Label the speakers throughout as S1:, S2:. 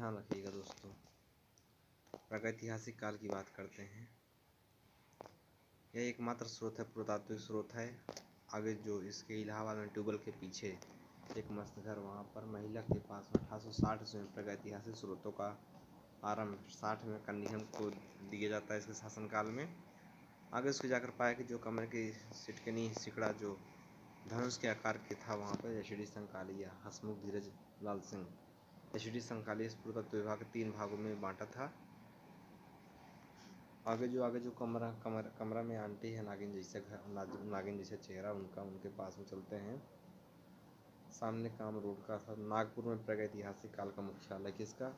S1: ध्यान रखिएगा दोस्तों। प्रागैतिहासिक काल की बात करते हैं। यह एकमात्र स्रोत है, पुरातात्विक स्रोत है। आगे जो इसके इलाहाबाद में ट्यूबवेल के पीछे एक मस्त घर, वहाँ पर महिला के पास 1860 में प्रागैतिहासिक स्रोतों का आरंभ 60 में कनिंघम को दिया जाता है इसके शासनकाल में। आगे उसके जाकर पाया कि जो कमरे की सिटकनी सिकड़ा जो धनुष के आकार के था, वहाँ पर एचडी संकालिया हसमुख धीरज लाल सिंह एचडी संकालिया इस पुरातत्व विभाग के 3 भागों में बांटा था। आगे जो कमरा में आंटी है, नागिन जैसा चेहरा उनका, उनके पास में चलते हैं। सामने काम रोड का था। नागपुर में प्रागैतिहासिक काल का मुख्यालय किसका?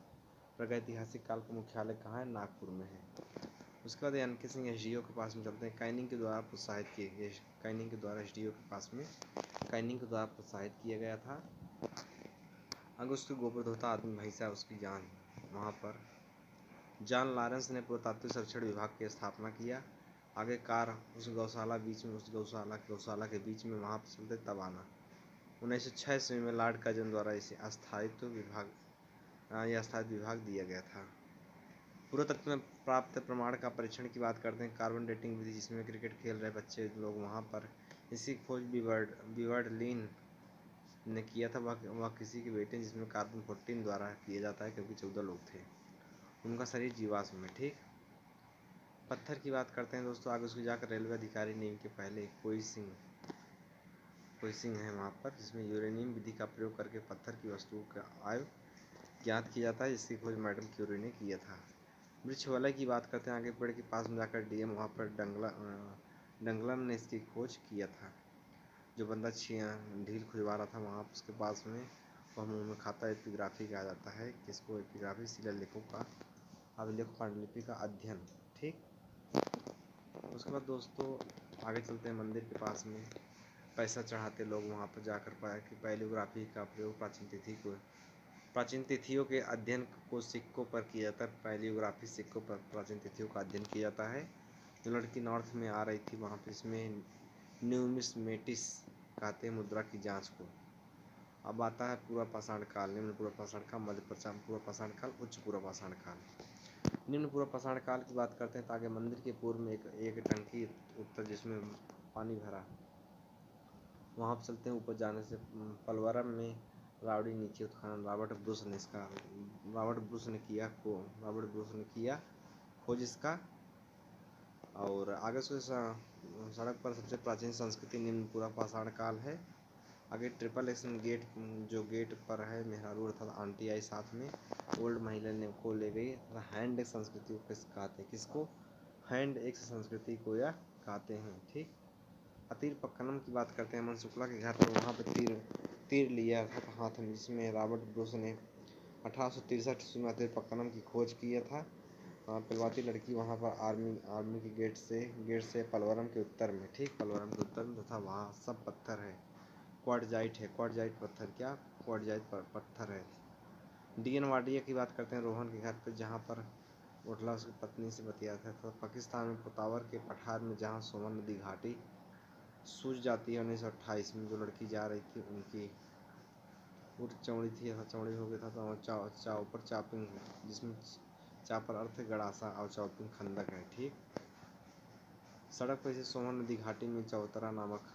S1: प्रागैतिहासिक काल का मुख्यालय कहाँ है? नागपुर में है। उसके बाद एन के सिंह एसडीओ के पास में चलते हैं। कैनिंग के द्वारा प्रोत्साहित किए गए, कैनिंग के द्वारा एसडीओ के पास में कैनिंग के द्वारा प्रोत्साहित किया गया था। अगर उसके गोबरधोता आदमी भैंसा उसकी जान, वहाँ पर जॉन लॉरेंस ने पुरातात्विक सर्वेक्षण विभाग की स्थापना किया। आगे कार उस गौशाला के बीच में वहाँ पर चलते तब आना 1906 ईस्वी में लॉर्ड कर्जन द्वारा इसे अस्थायित्व विभाग दिया गया था। पुरातत्व में प्राप्त प्रमाण का परीक्षण की बात करते हैं। कार्बन डेटिंग विधि, जिसमें क्रिकेट खेल रहे बच्चे लोग, वहाँ पर इसकी खोज बीवर्ड लीन ने किया था। वह किसी के बेटे, जिसमें कार्बन 14 द्वारा किया जाता है, क्योंकि 14 लोग थे। उनका शरीर जीवाश्म में। ठीक, पत्थर की बात करते हैं दोस्तों। आगे उसको जाकर रेलवे अधिकारी नेम के पहले कोई सिंह है वहाँ पर, जिसमें यूरेनियम विधि का प्रयोग करके पत्थर की वस्तुओं का आयु ज्ञात किया जाता है, जिसकी खोज मैडम क्यूरी ने किया था। वृक्ष वलय की बात करते हैं। आगे पेड़ के पास में जाकर डीएम वहाँ पर डंगलन ने इसकी खोज किया था। जो बंदा ढील खुजवा रहा था वहाँ उसके पास में, वह मुँह में खाता। एपिग्राफी कहा जाता है किसको? एपिग्राफी शिलालेखों का अभिलेख, पांडुलिपि का अध्ययन। ठीक, उसके बाद दोस्तों आगे चलते हैं। मंदिर के पास में पैसा चढ़ाते लोग, वहाँ पर जाकर पाया कि पैलियोग्राफी का प्रयोग प्राचीन तिथियों के अध्ययन को सिक्कों पर किया जाता है। पैलियोग्राफी सिक्कों पर प्राचीन तिथियों का अध्ययन किया जाता है। जो लड़की नॉर्थ में आ रही थी, वहाँ पर इसमें न्यूमिस्मेटिस कहते हैं मुद्रा की जांच को। अब आता है पूर्व पाषाण काल, निम्न पूर्व पाषाण काल, मध्य पूर्व पाषाण काल, उच्च पूर्व पाषाण काल। निम्न पूर्व पाषाण काल की बात करते हैं। ताकि मंदिर के पूर्व में एक टंकी उत्तर, जिसमें पानी भरा, वहाँ पर चलते हैं। ऊपर जाने से पलवरम में रावड़ी नीचे उत्खनन, रॉबर्ट ब्रूस ने किया खोज इसका। और आगे से सड़क पर सबसे प्राचीन संस्कृति निम्न पूर्व पाषाण काल है। आगे ट्रिपल एक्शन गेट, जो गेट पर है मेहरारू अर्थात आंटी आई साथ में, ओल्ड महिला ने को ले गई। हैंड एक्स संस्कृति को कहते हैं किसको? हैंड एक्स संस्कृति को यह कहते हैं। ठीक, अतीर पक्कनम की बात करते हैं। मन शुक्ला के घर पर, वहाँ पर तीर लिया हाथ में, जिसमें रॉबर्ट ब्रूस ने 1863 ईस्वी में अतीर पक्कनम की खोज किया था। पिलवाती लड़की वहाँ पर आर्मी के गेट से पलवरम के उत्तर में, ठीक, पलवरम के उत्तर में तथा वहाँ सब पत्थर है। क्वार्टजाइट है, क्वार्टजाइट पत्थर, क्या क्वार्टजाइट पत्थर है। डीएन वाडिया की बात करते हैं। रोहन के घर पर, जहाँ पर ओटला उसकी पत्नी से बतियाता था। पाकिस्तान में पोतावर के पठार में, जहाँ सोमन नदी घाटी सूझ जाती है 1928 में। जो लड़की जा रही थी, उनकी ऊँट चौड़ी थी, चौड़ी हो गया था, तो चाऊपर चापिंग, जिसमें चापर अर्थ गड़ासा और चौपिंग खंदक है। ठीक, सड़क पर से सोमन नदी घाटी में चौतरा नामक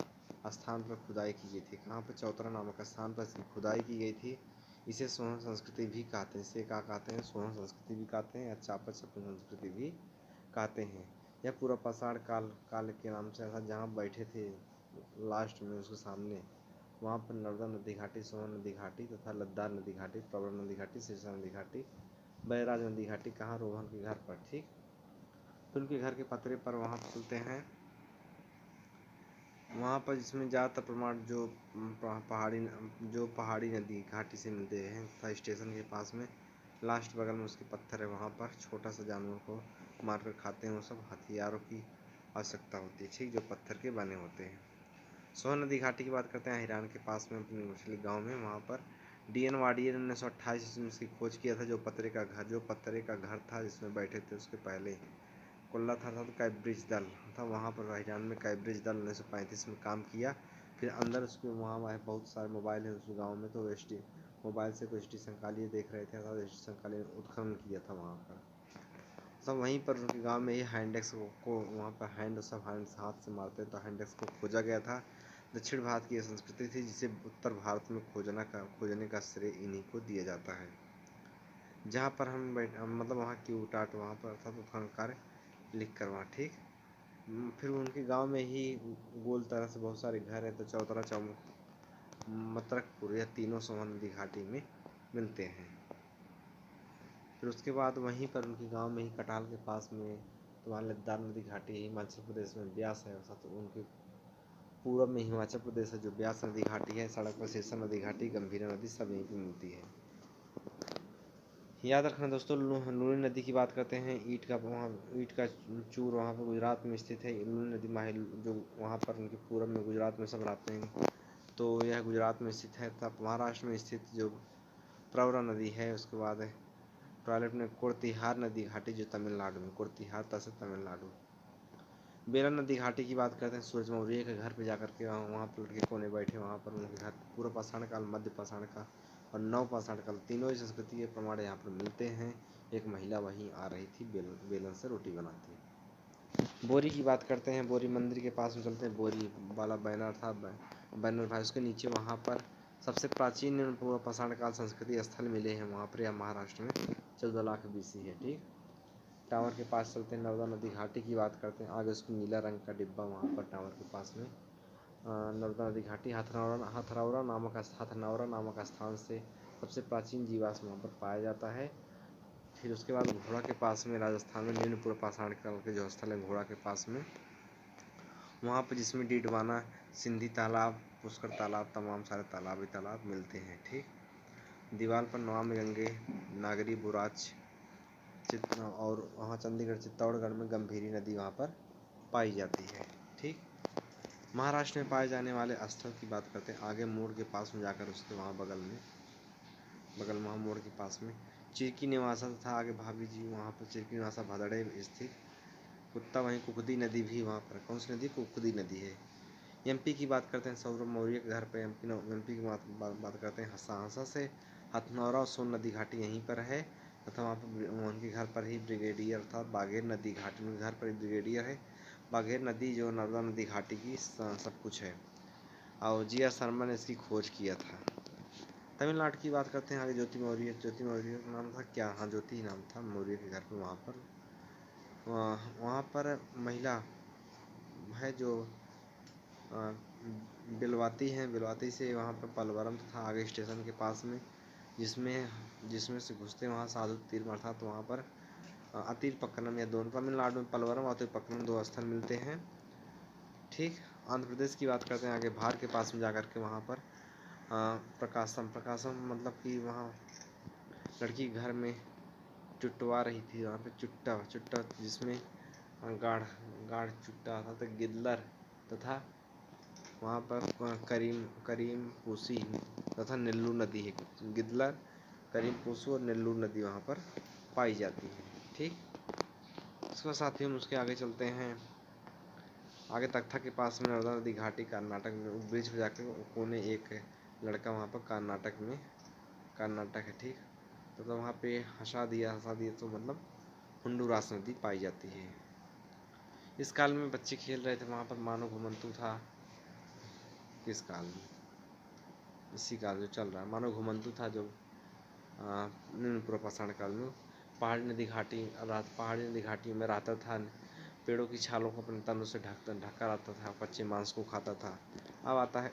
S1: स्थान पर खुदाई की गई थी। कहाँ पर? चौतरा नामक स्थान पर खुदाई की गई थी। इसे सोहन संस्कृति भी कहते हैं। इसे क्या कहते हैं? सोहन संस्कृति भी कहते हैं, या चापर चपिंग संस्कृति भी कहते हैं। यह पूरा पाषाण काल के नाम से था। जहाँ बैठे थे लास्ट में उसके सामने, वहाँ पर नर्मदा नदी घाटी, सोहन नदी घाटी तथा लद्दार नदी घाटी, प्रवरा नदी घाटी, सिरसा नदी घाटी, बैराज नदी घाटी। कहाँ? रोहन के घर पर। ठीक, तो उनके घर के पतरे पर वहाँ चलते हैं। वहाँ पर जिसमें ज़्यादातर प्रमाण जो पहाड़ी नदी घाटी से मिलते हैं तथा स्टेशन के पास में लास्ट बगल में उसके पत्थर है। वहाँ पर छोटा सा जानवर को मारकर खाते हैं। वो सब हथियारों की आवश्यकता होती है, ठीक, जो पत्थर के बने होते हैं। सोहन नदी घाटी की बात करते हैं। हिरान के पास में अपनी मछली गाँव में, वहाँ पर डीएन वाडियर ने 1928 ईस्वी में इसकी खोज किया था। जो पत्थरे का घर था जिसमें बैठे थे, उसके पहले कोल्ला था तो कैब्रिज दल था। वहाँ पर हिरान में कैब्रिज दल 1935 में काम किया। फिर अंदर उसके वहाँ बहुत सारे मोबाइल हैं उस गांव में, तो मोबाइल से कोई स्टेशन काली देख रहे थे, अर्थात स्टेशन काली ने उत्खनन किया था वहाँ पर। सब वहीं पर उनके गांव में ही हैंडेक्स को वहाँ पर सब हैंड हाथ से मारते तो हैंडेक्स को खोजा गया था। दक्षिण भारत की यह संस्कृति थी जिसे उत्तर भारत में खोजने का श्रेय इन्हीं को दिया जाता है। जहाँ पर हम मतलब वहाँ की उटाट वहाँ पर अर्थात उत्खनन कार्य लिख कर वहाँ, ठीक। फिर उनके गांव में ही गोल तरह से बहुत सारे घर हैं, तो चौतरा मत्रकपुर या तीनों सोहन नदी घाटी में मिलते हैं। फिर उसके बाद वहीं पर उनके गांव में ही कटाल के पास में तुम्हारा लद्दार नदी घाटी है, हिमाचल प्रदेश में ब्यास है, तो उनके पूर्व में हिमाचल प्रदेश है जो ब्यास नदी घाटी है, सड़क पर शीर्षा नदी घाटी, गंभीरा नदी सब यहीं पर मिलती है। याद रखना दोस्तों, लूनी नदी की बात करते हैं, ईट का चूर वहाँ पर गुजरात में स्थित है। लूनी नदी जो वहाँ पर उनके पूर्व में गुजरात में सब रहते हैं, तो यह गुजरात में स्थित है। तब महाराष्ट्र में स्थित जो प्रवरा नदी है, उसके बाद टॉयलेट में कोड़तिहार नदी घाटी जो तमिलनाडु में, कोड़तिहार तहसील तमिलनाडु। बेलन नदी घाटी की बात करते हैं, सूरज मौर्य के घर पे जाकर के वहाँ पर लड़के कोने बैठे, वहाँ पर उनके घर पूर्व पाषाण काल, मध्य पाषाण काल और नव पाषाण काल तीनों ही संस्कृति के प्रमाण यहाँ पर मिलते हैं। एक महिला वहीं आ रही थी, बेलन से रोटी बनाती। बोरी की बात करते हैं, बोरी मंदिर के पास में चलते हैं, बोरी वाला बैनर था, बैनर भाई उसके नीचे वहाँ पर सबसे प्राचीन पूर्व पाषाण काल संस्कृति स्थल मिले हैं वहाँ पर, या महाराष्ट्र में 14 लाख BC है, ठीक। टावर के पास चलते हैं, नर्मदा नदी घाटी की बात करते हैं, आगे उसको नीला रंग का डिब्बा वहाँ पर टावर के पास में नर्मदा नदी घाटी, हथनौरा नामक स्थान से सबसे प्राचीन जीवाश्म वहाँ पर पाया जाता है। फिर उसके बाद घोड़ा के पास में राजस्थान में निम्न पूर्व पाषाण काल के जो स्थल है घोड़ा के पास में, वहाँ पर जिसमें डीडवाना, सिंधी तालाब, पुष्कर तालाब, तमाम सारे तालाब ही तालाब मिलते हैं, ठीक। दीवार पर नवाम गंगे, नागरी, बुराच और वहाँ चंडीगढ़ चित्तौड़गढ़ में गंभीरी नदी वहाँ पर पाई जाती है, ठीक। महाराष्ट्र में पाए जाने वाले स्थल की बात करते हैं, आगे मोड़ के पास में जाकर उसके वहाँ बगल में वहाँ मोड़ के पास में चिरकी निवासा था, आगे भाभी जी वहाँ पर चिरकी निवासा भदड़े स्थित कुत्ता, वहीं कुकुदी नदी भी वहाँ पर, कौन सी नदी, कुकुदी नदी है। MP की बात करते हैं, सौरभ मौर्य के घर पे MP की बात करते हैं, हसांसा से हथनौरा और सोन नदी घाटी यहीं पर है, तथा वहाँ पर उनके घर पर ही ब्रिगेडियर था। बाघेर नदी घाटी में घर पर ही ब्रिगेडियर है। बाघेर नदी जो नर्मदा नदी घाटी की सब कुछ है, और GR शर्मा ने इसकी खोज किया था। तमिलनाडु की बात करते हैं, आगे ज्योति मौर्य का नाम था क्या, हाँ ज्योति ही नाम था, मौर्य के घर पर वहाँ पर महिला है जो बिलवाती से वहाँ पर पलवरम था, आगे स्टेशन के पास में, जिसमें से घुसते वहाँ साधु तीर्थ, अर्थात वहाँ पर अतिरपक्कनम या दोनों, तमिलनाडु में पलवरम और अतिरपक्कनम 2 स्थल मिलते हैं, ठीक। आंध्र प्रदेश की बात करते हैं, आगे भार के पास में जाकर के वहाँ पर प्रकाशम मतलब कि वहाँ लड़की घर में चुटवा रही थी, वहाँ पे चुट्टा जिसमें गाढ़ चुट्टा था, तो गिद्दर तथा वहाँ पर करीम पूसी तथा नेल्लू नदी है, गिद्दर, करीम पूसू और नेल्लू नदी वहाँ पर पाई जाती है, ठीक। इसके साथ ही हम उसके आगे चलते हैं, आगे तख्ता के पास में नर्मदा नदी घाटी, कर्नाटक में ब्रिज पर जाकर कोने एक लड़का वहाँ पर कर्नाटक है, ठीक। तो वहाँ पे हंसा दिया तो मतलब हुंडुरास नदी पाई जाती है। इस काल में बच्चे खेल रहे थे, वहाँ पर मानव घुमंतु था, किस काल में, इसी काल जो चल रहा है, मानव घुमंतु था जो निम्न पूर्व पाषाण काल में पहाड़ी नदी घाटी में रहता था, पेड़ों की छालों को अपने तनों से ढका रहता था, कच्चे मांस को खाता था। अब आता है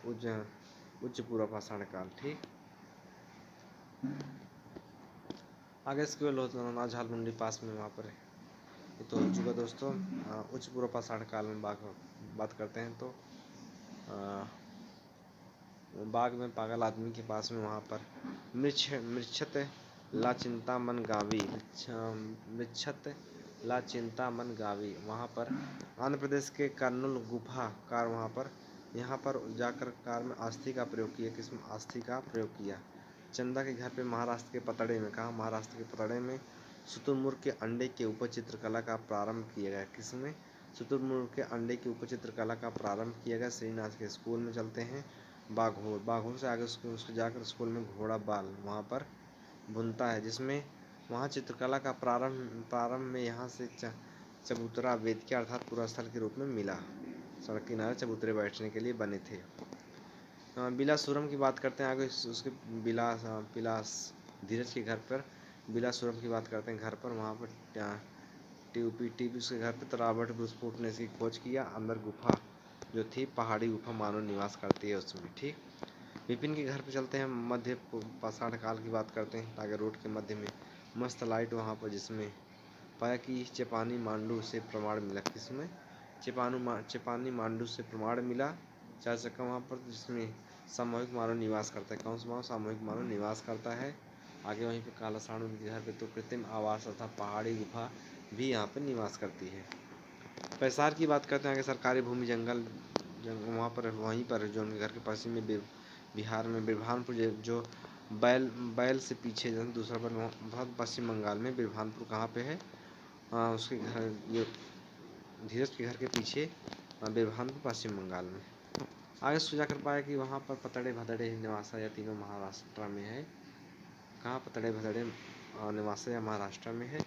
S1: उच्च पूर्व पाषाण काल, ठीक। आगे इसके लोधना झालमुंडी पास में वहाँ पर है, ये तो हो चुका दोस्तों। उच्च पूर्व पाषाण काल में बात करते हैं, तो बाग में पागल आदमी के पास में वहाँ पर मृच्छत ला चिंतामन गावी वहाँ पर आंध्र प्रदेश के कर्नूल गुफा कार वहाँ पर, यहाँ पर जाकर कार में अस्थि का प्रयोग किया, किसमें अस्थि का प्रयोग किया। चंदा के घर पे महाराष्ट्र के पतड़े में शुतुरमुर्ग के अंडे के ऊपर चित्रकला का प्रारंभ किया गया, किसमें, शुतुरमुर्ग के अंडे के ऊपर चित्रकला का प्रारंभ किया गया। श्रीनाथ के स्कूल में चलते हैं, बाघों से आगे उसके जाकर स्कूल में घोड़ा बाल वहाँ पर बुनता है, जिसमें वहाँ चित्रकला का प्रारंभ में यहाँ से चबूतरा वेदिका अर्थात पूरा स्थल के रूप में मिला। सड़क किनारे चबूतरे बैठने के लिए बने थे। बिलासुरम की बात करते हैं आगे, उसके बिलास धीरज के घर पर बिलासुरम की बात करते हैं। घर पर वहाँ पर टीपू उसके घर पर, तो रॉबर्ट ब्रूसफोर्ड ने इसकी खोज किया। अंदर गुफा जो थी, पहाड़ी गुफा मानव निवास करती है उसमें। ठीक, विपिन के घर पे चलते हैं। मध्य पाषाण काल की बात करते हैं। टाइगर रोड के मध्य में मस्त लाइट वहाँ पर, जिसमें पाया कि चेपानी मांडू से प्रमाण मिला। किसमें? चेपानी मांडू से प्रमाण मिला। 4 चक्का वहाँ पर, जिसमें सामूहिक मानव निवास करता है। कौन सा सामूहिक मानव निवास करता है? आगे वहीं पे काला सांड उनके घर पे, तो कृत्रिम आवास तथा पहाड़ी गुफा भी यहाँ पे निवास करती है। पैसार की बात करते हैं आगे, सरकारी भूमि जंगल वहाँ पर, वहीं पर जो उनके घर के पश्चिम में बिहार में बिरभानपुर, जो बैल से पीछे जो दूसरा पर बहुत पश्चिम बंगाल में बिरभानपुर कहाँ पे है? उसके घर, ये धीरज के घर के पीछे बिरभानपुर पश्चिम बंगाल में। आगे सुझा कर पाया कि वहाँ पर पतड़े भदड़े निवासा या तीनों महाराष्ट्र में है। कहाँ पतड़े भदड़े निवासा या महाराष्ट्र में है।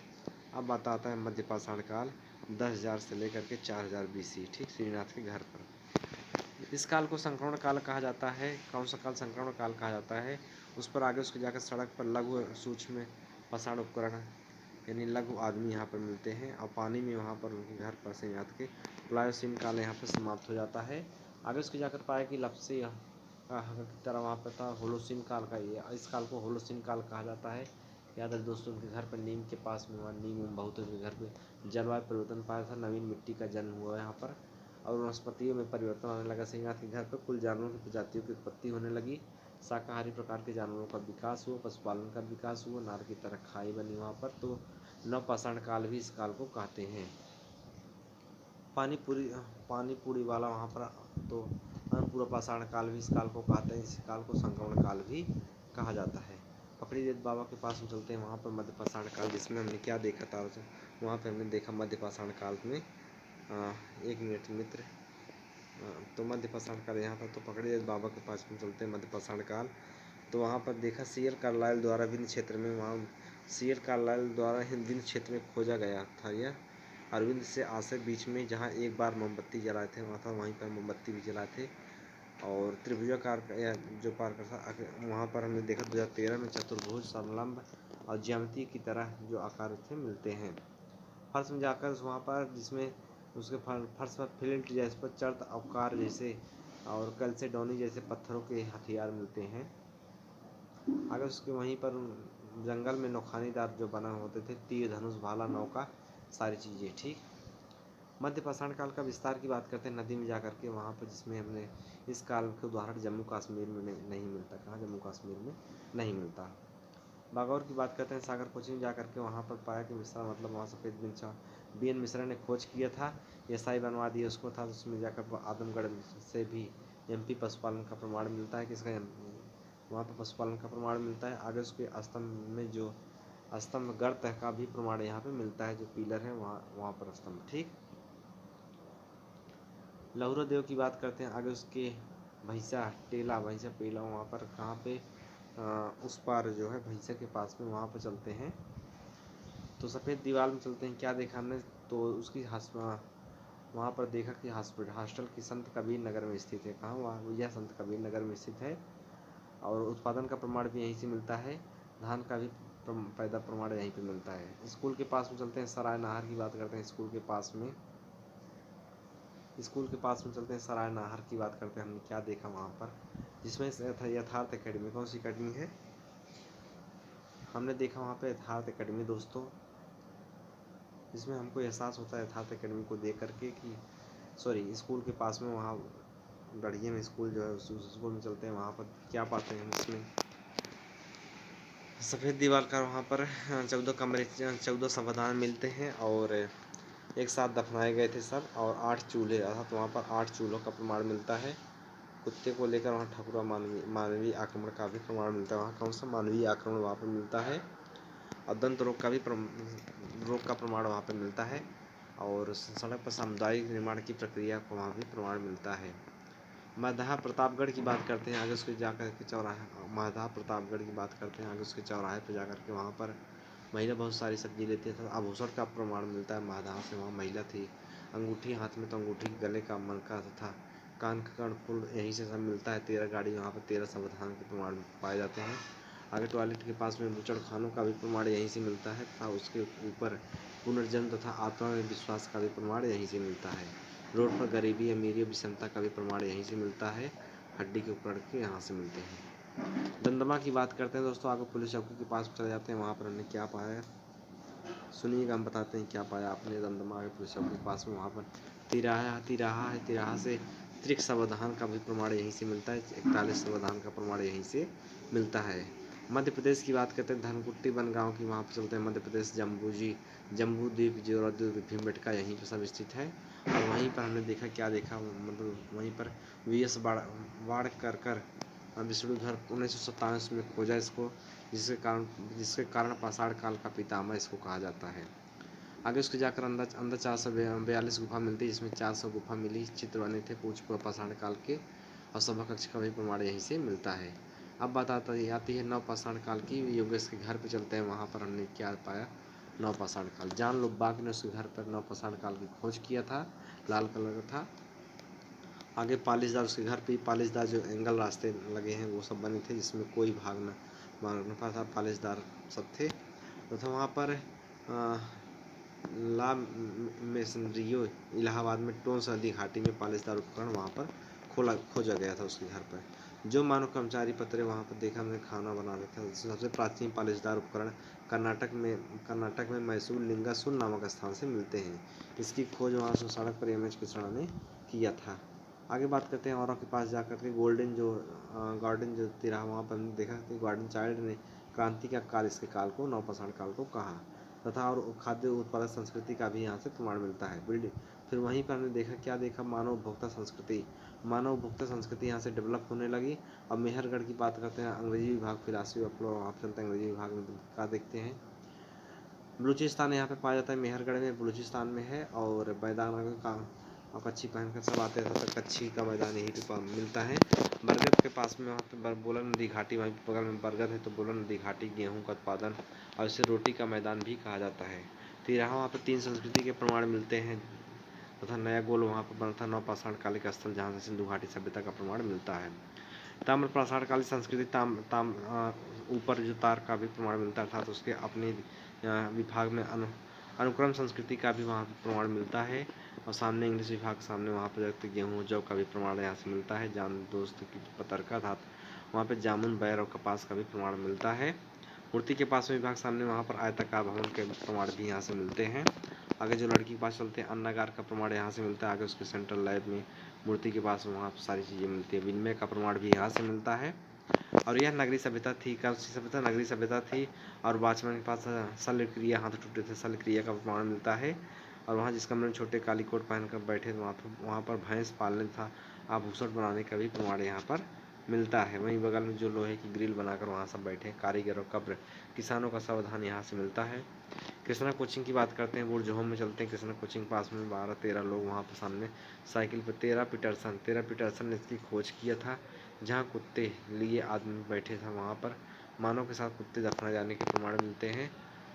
S1: अब बात आता है मध्य पाषाण काल, 10,000 से लेकर के 4,000 BC। ठीक, श्रीनाथ के घर पर। इस काल को संक्रमण काल कहा जाता है। कौन सा काल संक्रमण काल कहा जाता है? उस पर आगे उसके जाकर सड़क पर लघु सूक्ष्म पाषाण उपकरण यानी लघु आदमी यहाँ पर मिलते हैं। और पानी में वहाँ पर उनके घर पर से याद के प्लायोसीन काल यहाँ पर समाप्त हो जाता है। आगे उसके जाकर पाया कि लपसी की तरह वहाँ पर था होलोसीन काल का। ये इस काल को होलोसीन काल कहा जाता है। याद है दोस्तों, उनके घर पर नीम के पास में वहाँ नीम बहुत है उनके घर पे। जलवायु परिवर्तन पाया था, नवीन मिट्टी का जन्म हुआ यहाँ पर, और वनस्पतियों में परिवर्तन होने लगा। श्रीनाथ के घर पर कुल जानवरों की प्रजातियों की उत्पत्ति होने लगी। शाकाहारी प्रकार के जानवरों का विकास हुआ, पशुपालन का विकास हुआ, नार की तरह खाई बनी वहाँ पर। तो नवपाषाण काल भी इस काल को कहते हैं। पानीपुरी वाला वहाँ पर, तो पूरा पाषाण काल भी इस काल को कहते हैं। इस काल को संक्रमण काल भी कहा जाता है। पकड़ी देत बाबा के पास हम चलते हैं। वहाँ पर मध्य पाषाण काल, जिसमें हमने क्या देखा था, वहाँ पर हमने देखा मध्य पाषाण काल में 1 मिनट मित्र, तो मध्य पाषाण काल यहाँ था। तो पकड़ी देत बाबा के पास हम चलते हैं मध्य पाषाण काल। तो वहाँ पर देखा सीएल कार्लाइल द्वारा विंध्य क्षेत्र में, वहाँ सीएल कार्लाइल द्वारा विंध्य क्षेत्र में खोजा गया था यह अरविंद से आशय बीच में, जहाँ एक बार मोमबत्ती जलाए थे वहाँ था, वहीं पर मोमबत्ती भी जलाए थे। और त्रिभुजाकार या जो पार था वहाँ पर हमने देखा 2013 में चतुर्भुज समलंब और ज्यामिति की तरह जो आकार थे मिलते हैं। फर्श में जाकर वहाँ पर, जिसमें उसके फर्श पर फ्लिंट जैसे पर चर्त अवकार जैसे और कैल्सेडोनी जैसे पत्थरों के हथियार मिलते हैं। आगे उसके वहीं पर जंगल में नौखानीदार जो बना होते थे, तीर धनुष भाला नौका सारी चीज़ें। ठीक, मध्य पाषाण काल का विस्तार की बात करते हैं नदी में जाकर के वहाँ पर, जिसमें हमने इस काल के उदाहरण जम्मू कश्मीर में नहीं मिलता। कहाँ? जम्मू कश्मीर में नहीं मिलता। बागौर की बात करते हैं। सागर कोची में जाकर के वहाँ पर पाया कि मिश्रा मतलब वहाँ सफ़ेद बिच्छा BN मिश्रा ने खोज किया था। SI बनवा दिया उसको था। उसमें जाकर आदमगढ़ से भी MP पशुपालन का प्रमाण मिलता है। किसका? वहाँ पर पशुपालन का प्रमाण मिलता है। आगे उसके स्तंभ में जो स्तंभ गर्त का भी प्रमाण यहाँ पे मिलता है, जो पिलर है वहाँ पर स्तंभ। ठीक, लहुरा देव की बात करते हैं। आगे उसके भैंसा पेला वहाँ पर कहाँ पे? उस पार जो है भैंसा के पास में, वहाँ पर चलते हैं। तो सफ़ेद दीवार में चलते हैं। क्या देखा हमने? तो उसकी वहाँ पर देखा कि हॉस्टल की संत कबीर नगर में स्थित है। कहाँ? वहाँ यह संत कबीर नगर में स्थित है। और उत्पादन का प्रमाण भी यहीं से मिलता है। धान का भी पैदा प्रमाण यहीं पे मिलता है। स्कूल के पास में चलते हैं। सराय नाहर की बात करते हैं। स्कूल के पास में चलते हैं। सराय नाहर की बात करते हैं। हमने क्या देखा वहाँ पर? जिसमें यथार्थ एकेडमी, कौन सी एकेडमी है? हमने देखा वहाँ पे यथार्थ एकेडमी दोस्तों, जिसमें हमको एहसास होता है यथार्थ एकेडमी को देख करके कि स्कूल के पास में वहाँ गढ़िया में स्कूल जो है, उस स्कूल में चलते हैं। वहाँ पर क्या पाते हैं हम? इसमें सफ़ेद दीवार का वहाँ पर 14 कमरे, 14 संविधान मिलते हैं और एक साथ दफनाए गए थे सब। और 8 चूल्हे, अर्थात वहाँ पर 8 चूल्हों का प्रमाण मिलता है। कुत्ते को लेकर वहाँ ठकुरा मानवीय आक्रमण का भी प्रमाण मिलता है। वहाँ कौन सा मानवीय आक्रमण वहाँ पर मिलता है? और दंत रोग का भी प्रमाण वहाँ पर मिलता है। और सड़क पर सामुदायिक निर्माण की प्रक्रिया को वहाँ भी प्रमाण मिलता है। मगधा प्रतापगढ़ की बात करते हैं, आगे उसके जाकर के चौराहे, मगधा प्रतापगढ़ की बात करते हैं, आगे उसके चौराहे पर जाकर के वहाँ पर महिला बहुत सारी सब्जी लेती है। आभूषण का प्रमाण मिलता है मगधा से, वहाँ महिला थी। अंगूठी हाथ में तो अंगूठी, गले का मनका तथा कान का कर्णफूल यहीं से सब मिलता है। 13 गाड़ी वहाँ पर 13 संविधान के प्रमाण पाए जाते हैं। आगे टॉयलेट के पास में बूचड़ खानों का भी प्रमाण यहीं से मिलता है तथा उसके ऊपर पुनर्जन्म तथा आत्मा में विश्वास का भी प्रमाण यहीं से मिलता है। रोड पर गरीबी, अमीरी, विषमता का भी प्रमाण यहीं से मिलता है। हड्डी के उपकरण के यहाँ से मिलते हैं। दमदमा की बात करते हैं दोस्तों, आगे पुलिस चौकी के पास चले जाते हैं, वहाँ पर हमने क्या पाया सुनिएगा, हम बताते हैं क्या पाया आपने। दमदमा के पुलिस चौकी के पास में वहाँ पर तिराहा है। तिराहा से त्रिक संविधान का भी प्रमाण यहीं से मिलता है। 41 संविधान का प्रमाण यहीं से मिलता है। मध्य प्रदेश की बात करते हैं, धनकुट्टी बनगांव की, वहाँ पर चलते हैं मध्य प्रदेश। जम्बूद्वीप, जोराद्वीप, भीमबेटका यहीं पर सब स्थित है। और वहीं पर हमने देखा, क्या देखा, मतलब वहीं पर VS वाड़कर विष्णुधर 1927 में खोजा इसको, जिसके कारण पाषाण काल का पितामह इसको कहा जाता है। आगे उसके जाकर अंदर 442 गुफा मिलती है, जिसमें 400 गुफा मिली, चित्र बने थे पूछ पाषाण काल के, और सभा कक्ष का भी प्रमाण यहीं से मिलता है। अब बात आती है नव पाषाण काल की। योगेश के घर पे चलते हैं, वहाँ पर हमने क्या पाया, नव पाषाण काल। जॉन लुबाक ने उसके घर पर नव पाषाण काल की खोज किया था, लाल कलर का था। आगे पालिशदार, उसके घर पे पालिशदार जो एंगल रास्ते लगे हैं वो सब बने थे, जिसमें कोई भाग न था, पालिशदार सब थे। तथा वहाँ पर ला मेसनरियो इलाहाबाद में टोंस नदी घाटी में पालिशदार उपकरण वहाँ पर खोजा गया था उसके घर पर। जो मानव कर्मचारी पत्रे वहाँ पर देखा, हमने खाना बना रहे थे। सबसे प्राचीन पालिशदार उपकरण कर्नाटक में मैसूर लिंगासुर नामक स्थान से मिलते हैं। इसकी खोज वहाँ से सड़क पर MH कृष्णा ने किया था। आगे बात करते हैं औरों के पास जाकर के। गार्डन जो तिराहा, वहाँ पर हमने देखा कि गार्डन चाइल्ड ने क्रांति का काल, इसके काल को नवपाषाण काल को कहा तथा और खाद्य उत्पादक संस्कृति का भी यहाँ से प्रमाण मिलता है। फिर वहीं पर हमने देखा, क्या देखा, मानव उपभोक्ता संस्कृति यहाँ से डेवलप होने लगी। अब मेहरगढ़ की बात करते हैं, अंग्रेजी विभाग फिलासफी, वहाँ पर चलते हैं अंग्रेजी विभाग में क्या देखते हैं। बलूचिस्तान यहाँ पे पाया जाता है, मेहरगढ़ में बलूचिस्तान में है। और मैदान का कच्छी पहनकर सब आते हैं, तो कच्छी का मैदान यहीं पे मिलता है। बरगद के पास में वहाँ पे बोलन नदी घाटी, वहीं बगल में बरगद है, तो बोलन नदी घाटी गेहूँ का उत्पादन और इसे रोटी का मैदान भी कहा जाता है। तिराहा, वहाँ पर 3 संस्कृति के प्रमाण मिलते हैं तथा नया गोल वहाँ पर बना था नवपाषाण कालिक स्थल, जहाँ से सिंधु घाटी सभ्यता का प्रमाण मिलता है। ताम्र पाषाण कालीन संस्कृति ऊपर जो तार का भी प्रमाण मिलता था, तो उसके अपने विभाग में अनुक्रम संस्कृति का भी वहाँ पर प्रमाण मिलता है। और सामने इंग्लिश विभाग के सामने वहाँ पर गेहूँ जौ का भी प्रमाण यहाँ से मिलता है। जान दोस्त की पतरका था, वहाँ पे जामुन, बैर और कपास का भी प्रमाण मिलता है। मूर्ति के पास में विभाग सामने वहाँ पर आयताकार भवन के प्रमाण भी यहाँ से मिलते हैं। आगे जो लड़की के पास चलते हैं, अन्नागार का प्रमाण यहाँ से मिलता है। आगे उसके सेंट्रल लैब में मूर्ति के पास वहाँ पर सारी चीज़ें मिलती है। विनिमय का प्रमाण भी यहाँ से मिलता है। और यह नगरीय सभ्यता थी, कौन सी सभ्यता, नगरीय सभ्यता थी। और वाचमैन के पास शल्य क्रिया, हाथ टूटे थे, शल्य क्रिया का प्रमाण मिलता है। और वहाँ जिस कमरे में छोटे काली कोट पहनकर बैठे थे, वहाँ पर भैंस पालने था आभूषण बनाने का भी प्रमाण यहाँ पर मिलता है। वहीं बगल में जो लोहे की ग्रिल बनाकर वहाँ सब बैठे कारीगरों, कब्र, किसानों का सावधान यहाँ से मिलता है। कृष्णा कोचिंग की बात करते हैं, बुर्जहोम में चलते हैं। कृष्णा कोचिंग पास में 12-13 लोग वहाँ पर सामने साइकिल पर, तेरा पीटरसन ने इसकी खोज किया था। जहाँ कुत्ते लिए आदमी बैठे था, वहाँ पर मानव के साथ कुत्ते दफनाए जाने के प्रमाण मिलते हैं।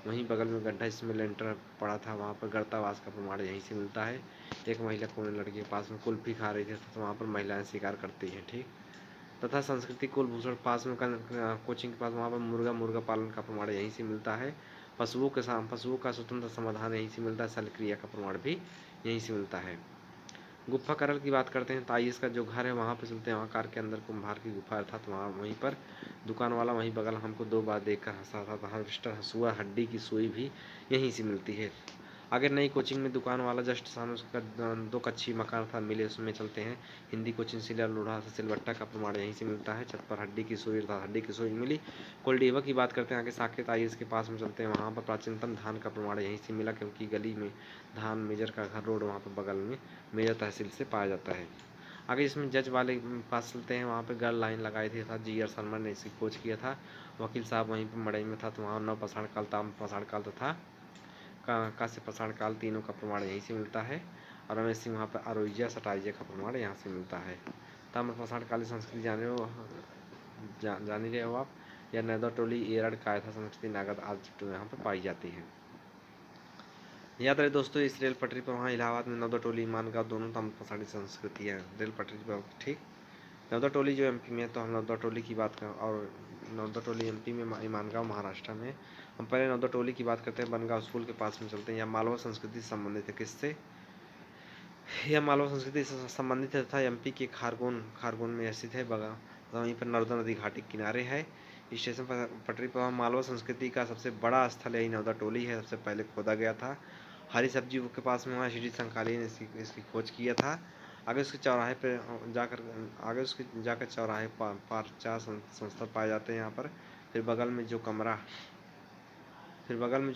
S1: वहीं बगल में गड्ढा जिसमें लेंटर पड़ा था, वहाँ पर गर्तावास का प्रमाण यहीं से मिलता है। एक महिला कोने लड़की के पास में कुल्फी खा रही थी, तो वहाँ पर महिलाएं शिकार करती हैं, ठीक। तथा संस्कृति कुलभूषण पास में कोचिंग के पास, वहाँ पर मुर्गा पालन का प्रमाण यहीं से मिलता है। पशुओं का स्वतंत्र समाधान यहीं से मिलता है। शल्यक्रिया का प्रमाण भी यहीं से मिलता है। गुफा करल की बात करते हैं, ताइस का जो घर है वहाँ पर चलते हैं। वहाँ कार के अंदर कुम्हार की गुफा अर्थात वहीं पर दुकान वाला वहीं बगल हमको 2 बार देखकर हंसा था। हार्वेस्टर, हंसुआ, हड्डी की सुई भी यहीं से मिलती है। अगर नई कोचिंग में दुकान वाला जस्ट सामने उसका 2 कच्ची मकान था मिले, उसमें चलते हैं। हिंदी कोचिंग सिला लोढ़ा से सिलबट्टा का प्रमाण यहीं से मिलता है। छत पर हड्डी की सुई था, हड्डी की सुई मिली। कोलडीवा की बात करते हैं, आगे साकेत IAS के पास में चलते हैं। वहाँ पर प्राचीनतम धान का प्रमाण यहीं से मिला, क्योंकि गली में धान मेजर का घर रोड वहाँ पर बगल में मेजर तहसील से पाया जाता है। आगे इसमें जज वाले पास चलते हैं, वहाँ पे गर्ल लाइन लगाई थी था। GR शर्मा ने इसे खोज किया था। वकील साहब वहीं पर मड़ई में था, तो वहाँ नवपाषाण काल, ताम्रपाषाण काल तथा कांस्यपाषाण काल तीनों का प्रमाण यहीं से मिलता है। और रमेश सिंह वहाँ पर अरोइजा सटाइजा का प्रमाण यहाँ से मिलता है। ताम्रपाषाणकालीन संस्कृति जान ही रहे हो आप। या नौदाटोली, एरड़, कायथा संस्कृति, नागद आदि यहाँ पर पाई जाती है। याद रहे दोस्तों, इस रेल पटरी पर वहाँ इलाहाबाद में नौदाटोली, ईमानगांव दोनों ताम्रपाषाणी संस्कृति है रेल पटरी पर। ठीक, नौदाटोली जो एमपी में है, तो हम नौदाटोली की बात करें, और नौदाटोली एमपी में, ईमानगांव महाराष्ट्र में। हम पहले नौदाटोली की बात करते हैं, बनगांव स्कूल के पास में चलते हैं। यह मालवा संस्कृति से संबंधित है। किससे? यह मालवा संस्कृति से संबंधित है तथा एमपी के खारगोन में स्थित है। वहीं पर नर्मदा नदी घाटी के किनारे है। स्टेशन पर पटरी पर मालवा संस्कृति का सबसे बड़ा स्थल यही नौदाटोली है। सबसे पहले खोदा गया था। हरी सब्जी के पास में वहाँ श्री संकाली ने इसकी खोज किया था। आगे उसके चौराहे पर जाकर चौराहे पार 4 संस्था पाए जाते हैं यहाँ पर। फिर बगल में जो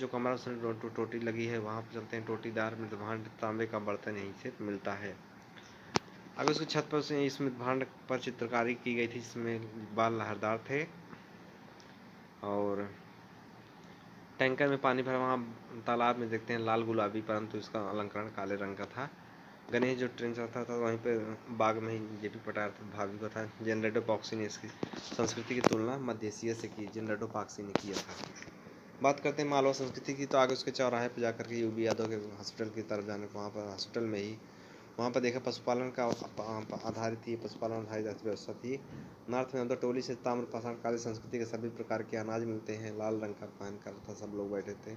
S1: कमरा उसमें टोटी लगी है, वहाँ पर चलते हैं। टोटीदार मृदभांड तांबे का बर्तन यहीं से मिलता है। अगर उसकी छत पर इस मृदभांड पर चित्रकारी की गई थी, जिसमें बाल लहरदार थे, और टैंकर में पानी भरा। वहाँ तालाब में देखते हैं लाल गुलाबी, परंतु इसका अलंकरण काले रंग का था। गणेश जो ट्रेन चलता था वहीं पे बाग में ही जेपी पटार भाभी को था। जनरेटो पॉक्सी ने इसकी संस्कृति की तुलना मध्य एशिया से की, जनरेटो पॉक्सी ने किया था। बात करते हैं मालवा संस्कृति की, तो आगे उसके चौराहे पर जाकर के यूबी यादव के हॉस्पिटल की तरफ जाने को, वहाँ पर हॉस्पिटल में ही वहाँ पर देखा पशुपालन का आधारित थी, पशुपालन आधारित अर्थव्यवस्था थी। नॉर्थ में नौदाटोली से ताम्रपाषाणकालीन संस्कृति के सभी प्रकार के अनाज मिलते हैं। लाल रंग का पहन कर था सब लोग बैठे थे।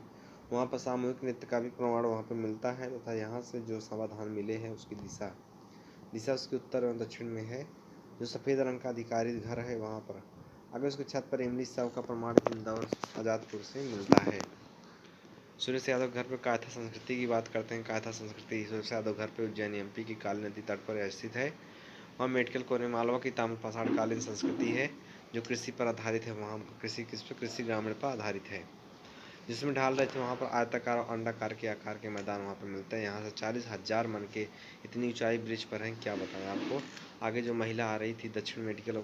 S1: वहाँ पर सामूहिक नृत्य का भी प्रमाण वहाँ पर मिलता है तथा यहाँ से जो समाधान मिले हैं उसकी दिशा उसके उत्तर एवं दक्षिण में है। जो सफ़ेद रंग का अधिकारी घर है वहाँ पर। अगर उसकी छत पर इमली शव का प्रमाण इंदौर आज़ादपुर से मिलता है। सुरेश यादव घर पर कायथा संस्कृति की बात करते हैं। कायथा संस्कृति सुरेश यादव घर पर उज्जैन एमपी की काली नदी तट पर स्थित है। वहाँ मेडिकल कोने मालवा की ताम्रपाषाणकालीन संस्कृति है जो कृषि पर आधारित है। वहाँ कृषि ग्रामीण पर आधारित है। जिसमें ढाल रहे थे वहाँ पर आयताकार और अंडाकार के आकार के मैदान वहाँ पर मिलते हैं। यहाँ से 40,000 मन के इतनी ऊंचाई ब्रिज पर हैं, क्या बताएं आपको। आगे जो महिला आ रही थी दक्षिण मेडिकल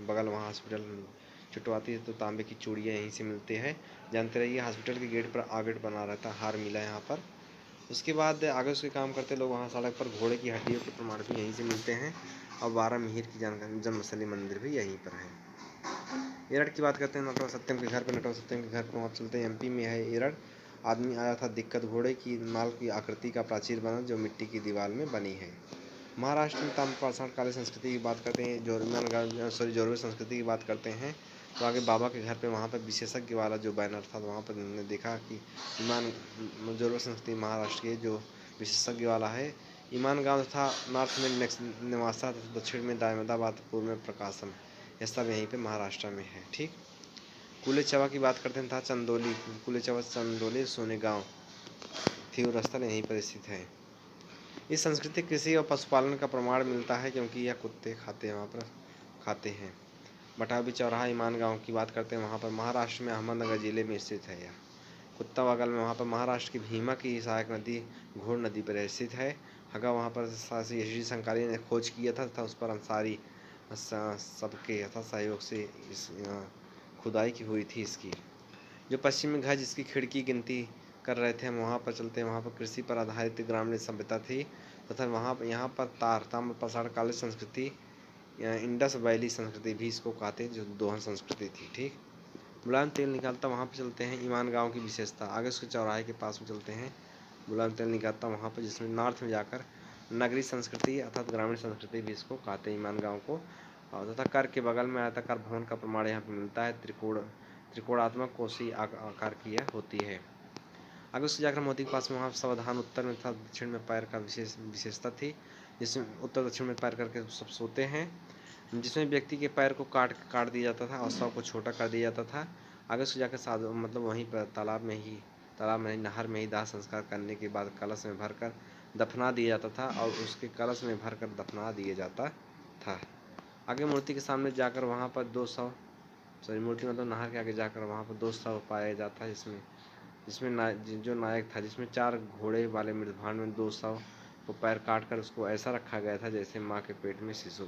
S1: बगल वहाँ हॉस्पिटल छुटवाती है, तो तांबे की चूड़ियाँ यहीं से मिलते हैं। जानते रहिए हॉस्पिटल के गेट पर आगट बना रहता, हार मिला यहाँ पर। उसके बाद आगे उसके काम करते लोग वहाँ सड़क पर घोड़े की हड्डियों के प्रमाण भी यहीं से मिलते हैं। और 12 मिहिर की जानकारी जन्मस्थली मंदिर भी यहीं पर है। एरड़ की बात करते हैं, नटवर सत्यम के घर पर वहाँ चलते हैं। एमपी में है एरड़। आदमी आया था दिक्कत, घोड़े की नाल की आकृति का प्राचीर बना जो मिट्टी की दीवार में बनी है। महाराष्ट्र में ताम्रपाषाणकालीन संस्कृति की बात करते हैं। जोरवे संस्कृति की बात करते हैं, तो आगे बाबा के घर पे वहाँ पर विशेषज्ञ वाला जो बैनर था, तो वहाँ पर हमने देखा कि जोरवे संस्कृति महाराष्ट्र के जो विशेषज्ञ वाला है। ईमानगांव था नॉर्थ में निवासा, दक्षिण में दायमदाबाद, पूर्व में प्रकाशम। यह सब यहीं पे महाराष्ट्र में है। ठीक, कुलेचवा की बात करते हैं था चंदोली। कुलेचवा चंदोली सोनेगांव थी स्थल यहीं पर स्थित है। इस संस्कृति कृषि और पशुपालन का प्रमाण मिलता है क्योंकि यह कुत्ते वहाँ पर खाते हैं। बटावी चौराहा ईमानगांव की बात करते हैं, वहाँ पर महाराष्ट्र में अहमदनगर जिले में स्थित है। यह कुत्ता बगल में वहाँ पर महाराष्ट्र की भीमा की सहायक नदी घोड़ नदी पर स्थित है। अगर वहाँ पर श्री संकाली ने खोज किया था उस पर अंसारी सबके यथा सहयोग से इस खुदाई की हुई थी इसकी। जो पश्चिमी घर जिसकी खिड़की गिनती कर रहे थे हम वहाँ पर चलते हैं। वहाँ पर कृषि पर आधारित ग्रामीण सभ्यता थी तथा यहाँ पर ताम्रपाषाणकालीन संस्कृति इंडस वैली संस्कृति भी इसको कहते हैं, जो दोहन संस्कृति थी। ठीक, मुलायम तेल निकालता वहाँ पर चलते हैं। ईमानगांव की विशेषता, आगे उसके चौराहे के पास में चलते हैं। मुलायम तेल निकालता वहाँ पर, जिसमें नॉर्थ में जाकर नगरी संस्कृति अर्थात ग्रामीण संस्कृति भी इसको कहते हैं ईमानगांव को। और तथा कर के बगल में आयताकार भवन का प्रमाण यहाँ पर मिलता है। त्रिकोणात्मक कोसी आकार की यह होती है। आगे उससे जाकर मोती के पास में वहाँ सावधान उत्तर में तथा दक्षिण में पैर का विशेषता थी, जिसमें उत्तर दक्षिण में पैर करके सब सोते हैं, जिसमें व्यक्ति के पैर को काट दिया जाता था और शव को छोटा कर दिया जाता था। आगे उससे जाकर मतलब वहीं पर तालाब में नहर में ही दाह संस्कार करने के बाद कलश में भरकर दफना दिया जाता था और उसके कलश में भरकर दफना दिया जाता था। आगे मूर्ति के सामने जाकर वहाँ पर मूर्ति मतलब नहर के आगे जाकर वहाँ पर 2 शव पाया जाता है, जिसमें जो नायक था, जिसमें 4 घोड़े वाले मृदभांड में 2 शव को पैर काट कर उसको ऐसा रखा गया था जैसे माँ के पेट में शिशु।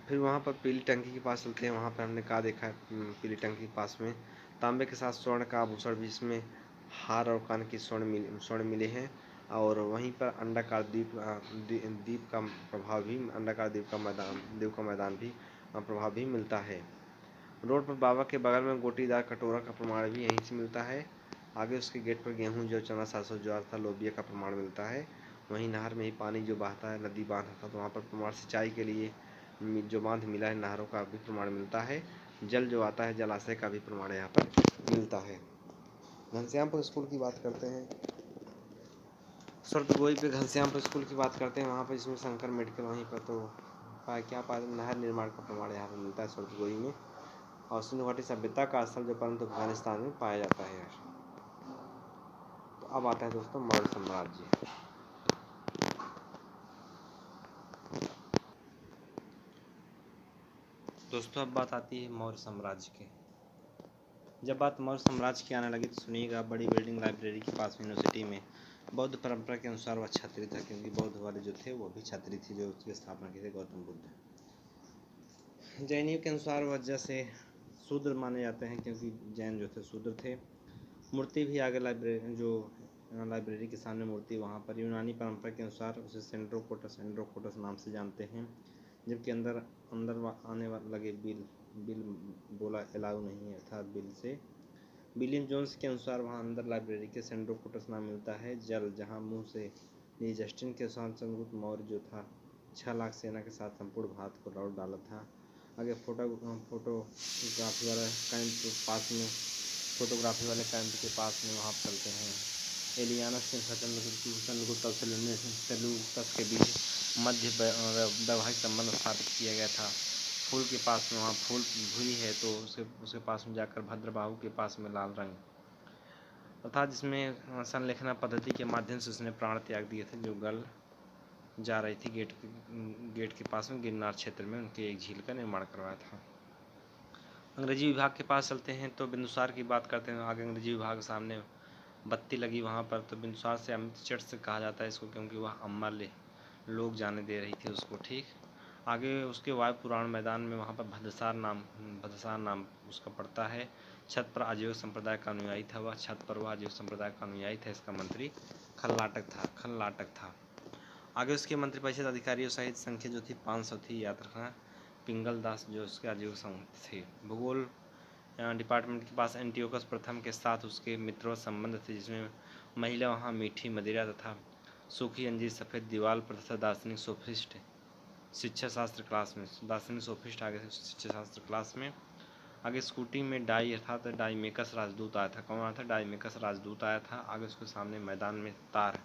S1: फिर वहाँ पर पीली टंकी के पास चलते हैं। वहाँ पर हमने कहा देखा है, पीली टंकी के पास में तांबे के साथ स्वर्ण का आभूषण भी, जिसमें हार और कान की स्वर्ण मिले हैं। और वहीं पर अंडाकार द्वीप का प्रभाव भी, अंडाकार द्वीप का मैदान भी प्रभाव भी मिलता है। रोड पर बाबा के बगल में गोटीदार कटोरा का प्रमाण भी यहीं से मिलता है। आगे उसके गेट पर गेहूं, जौ, चना, सरसों, ज्वार तथा लोबिया का प्रमाण मिलता है। वहीं नहर में ही पानी जो बहता है, नदी बांध था, तो वहाँ पर प्रमाण सिंचाई के लिए जो बांध मिला है, नहरों का भी प्रमाण मिलता है। जल जो आता है, जलाशय का भी प्रमाण यहाँ पर मिलता है। घनश्यामपुर स्कूल की बात करते हैं। स्वर्गगोई पे घनश्यामपुर स्कूल की बात करते हैं। वहाँ पर इसमें शंकर मेडिकल, वहीं पर तो क्या नहर निर्माण का प्रमाण यहाँ पर मिलता है स्वर्गगोई में। और सिंधु घाटी सभ्यता का स्थल जो परंतु अफगानिस्तान में पाया जाता है। तो अब आता है दोस्तों मौर्य साम्राज्य। दोस्तों अब बात आती है मौर्य साम्राज्य की। जब बात मौर्य साम्राज्य की आने लगी तो सुनिएगा, बड़ी बिल्डिंग लाइब्रेरी के पास यूनिवर्सिटी में बौद्ध परंपरा के अनुसार वह छत्री था, क्योंकि बौद्ध वाले जो थे वो भी छत्री थे, जो उसकी स्थापना की थी गौतम बुद्ध। जैनियों के अनुसार वह जैसे शूद्र माने जाते हैं, क्योंकि जैन जो थे शूद्र थे। मूर्ति भी आगे लाइब्रेरी के सामने मूर्ति, वहाँ पर यूनानी परंपरा के अनुसार उसे सेंड्रोकोटस नाम से जानते हैं। जबकि अंदर आने लगे बिल बोला अलाउ नहीं है, अर्थात बिल से। विलियम जोन्स के अनुसार वहाँ अंदर लाइब्रेरी के सेंड्रोकोटस नाम मिलता है। जल, जहाँ मुंह से जस्टिन के अनुसार चंद्रगुप्त मौर्य जो था 6 लाख सेना के साथ संपूर्ण भारत को लौट डाला था। आगे फोटोग्राफी वाला कैंप पास में, फोटोग्राफी वाले कैंप के पास में वहाँ चलते हैं। एलियानस के चंद्रगुप्त और सेल्यूकस के बीच मध्य वैवाहिक संबंध स्थापित किया गया था। फूल के पास में, वहाँ फूल भूरी है तो उसके पास में जाकर भद्रबाहु के पास में लाल रंग, अर्थात जिसमें संलेखना पद्धति के माध्यम से उसने प्राण त्याग दिए थे, जो गर्ल जा रही थी गेट के पास में गिरनार क्षेत्र में, उनके एक झील का निर्माण करवाया था। अंग्रेजी विभाग के पास चलते हैं तो बिंदुसार की बात करते हैं। आगे अंग्रेजी विभाग सामने बत्ती लगी वहाँ पर, तो बिंदुसार से अमित चट से कहा जाता है इसको, क्योंकि वह अमल्य लोग जाने दे रही थी उसको। ठीक, आगे उसके वायु पुराण मैदान में वहाँ पर भद्रसार नाम उसका पड़ता है। छत पर आजीव संप्रदाय का अनुयायी था वह, आजीव संप्रदाय का अनुयायी था। इसका मंत्री खलनाटक था। आगे उसके मंत्रिपरिषद अधिकारियों सहित संख्या जो थी 500 थी, याद रखना। पिंगल दास जो उसके आजीव थे। भूगोल डिपार्टमेंट के पास एंटियोकस प्रथम के साथ उसके मित्रवत संबंध थे, जिसमें महिला वहाँ मीठी मदिरा तथा सूखी अंजीर सफ़ेद दीवार पर तथा दार्शनिक सोफिस्ट शिक्षा शास्त्र क्लास में, दार्शनिक सोफिस्ट आगे शिक्षा शास्त्र क्लास में। आगे स्कूटी में डाइमेकस राजदूत आया था। कौन आया था? डाइमेकस राजदूत आया था। आगे उसके सामने मैदान में तार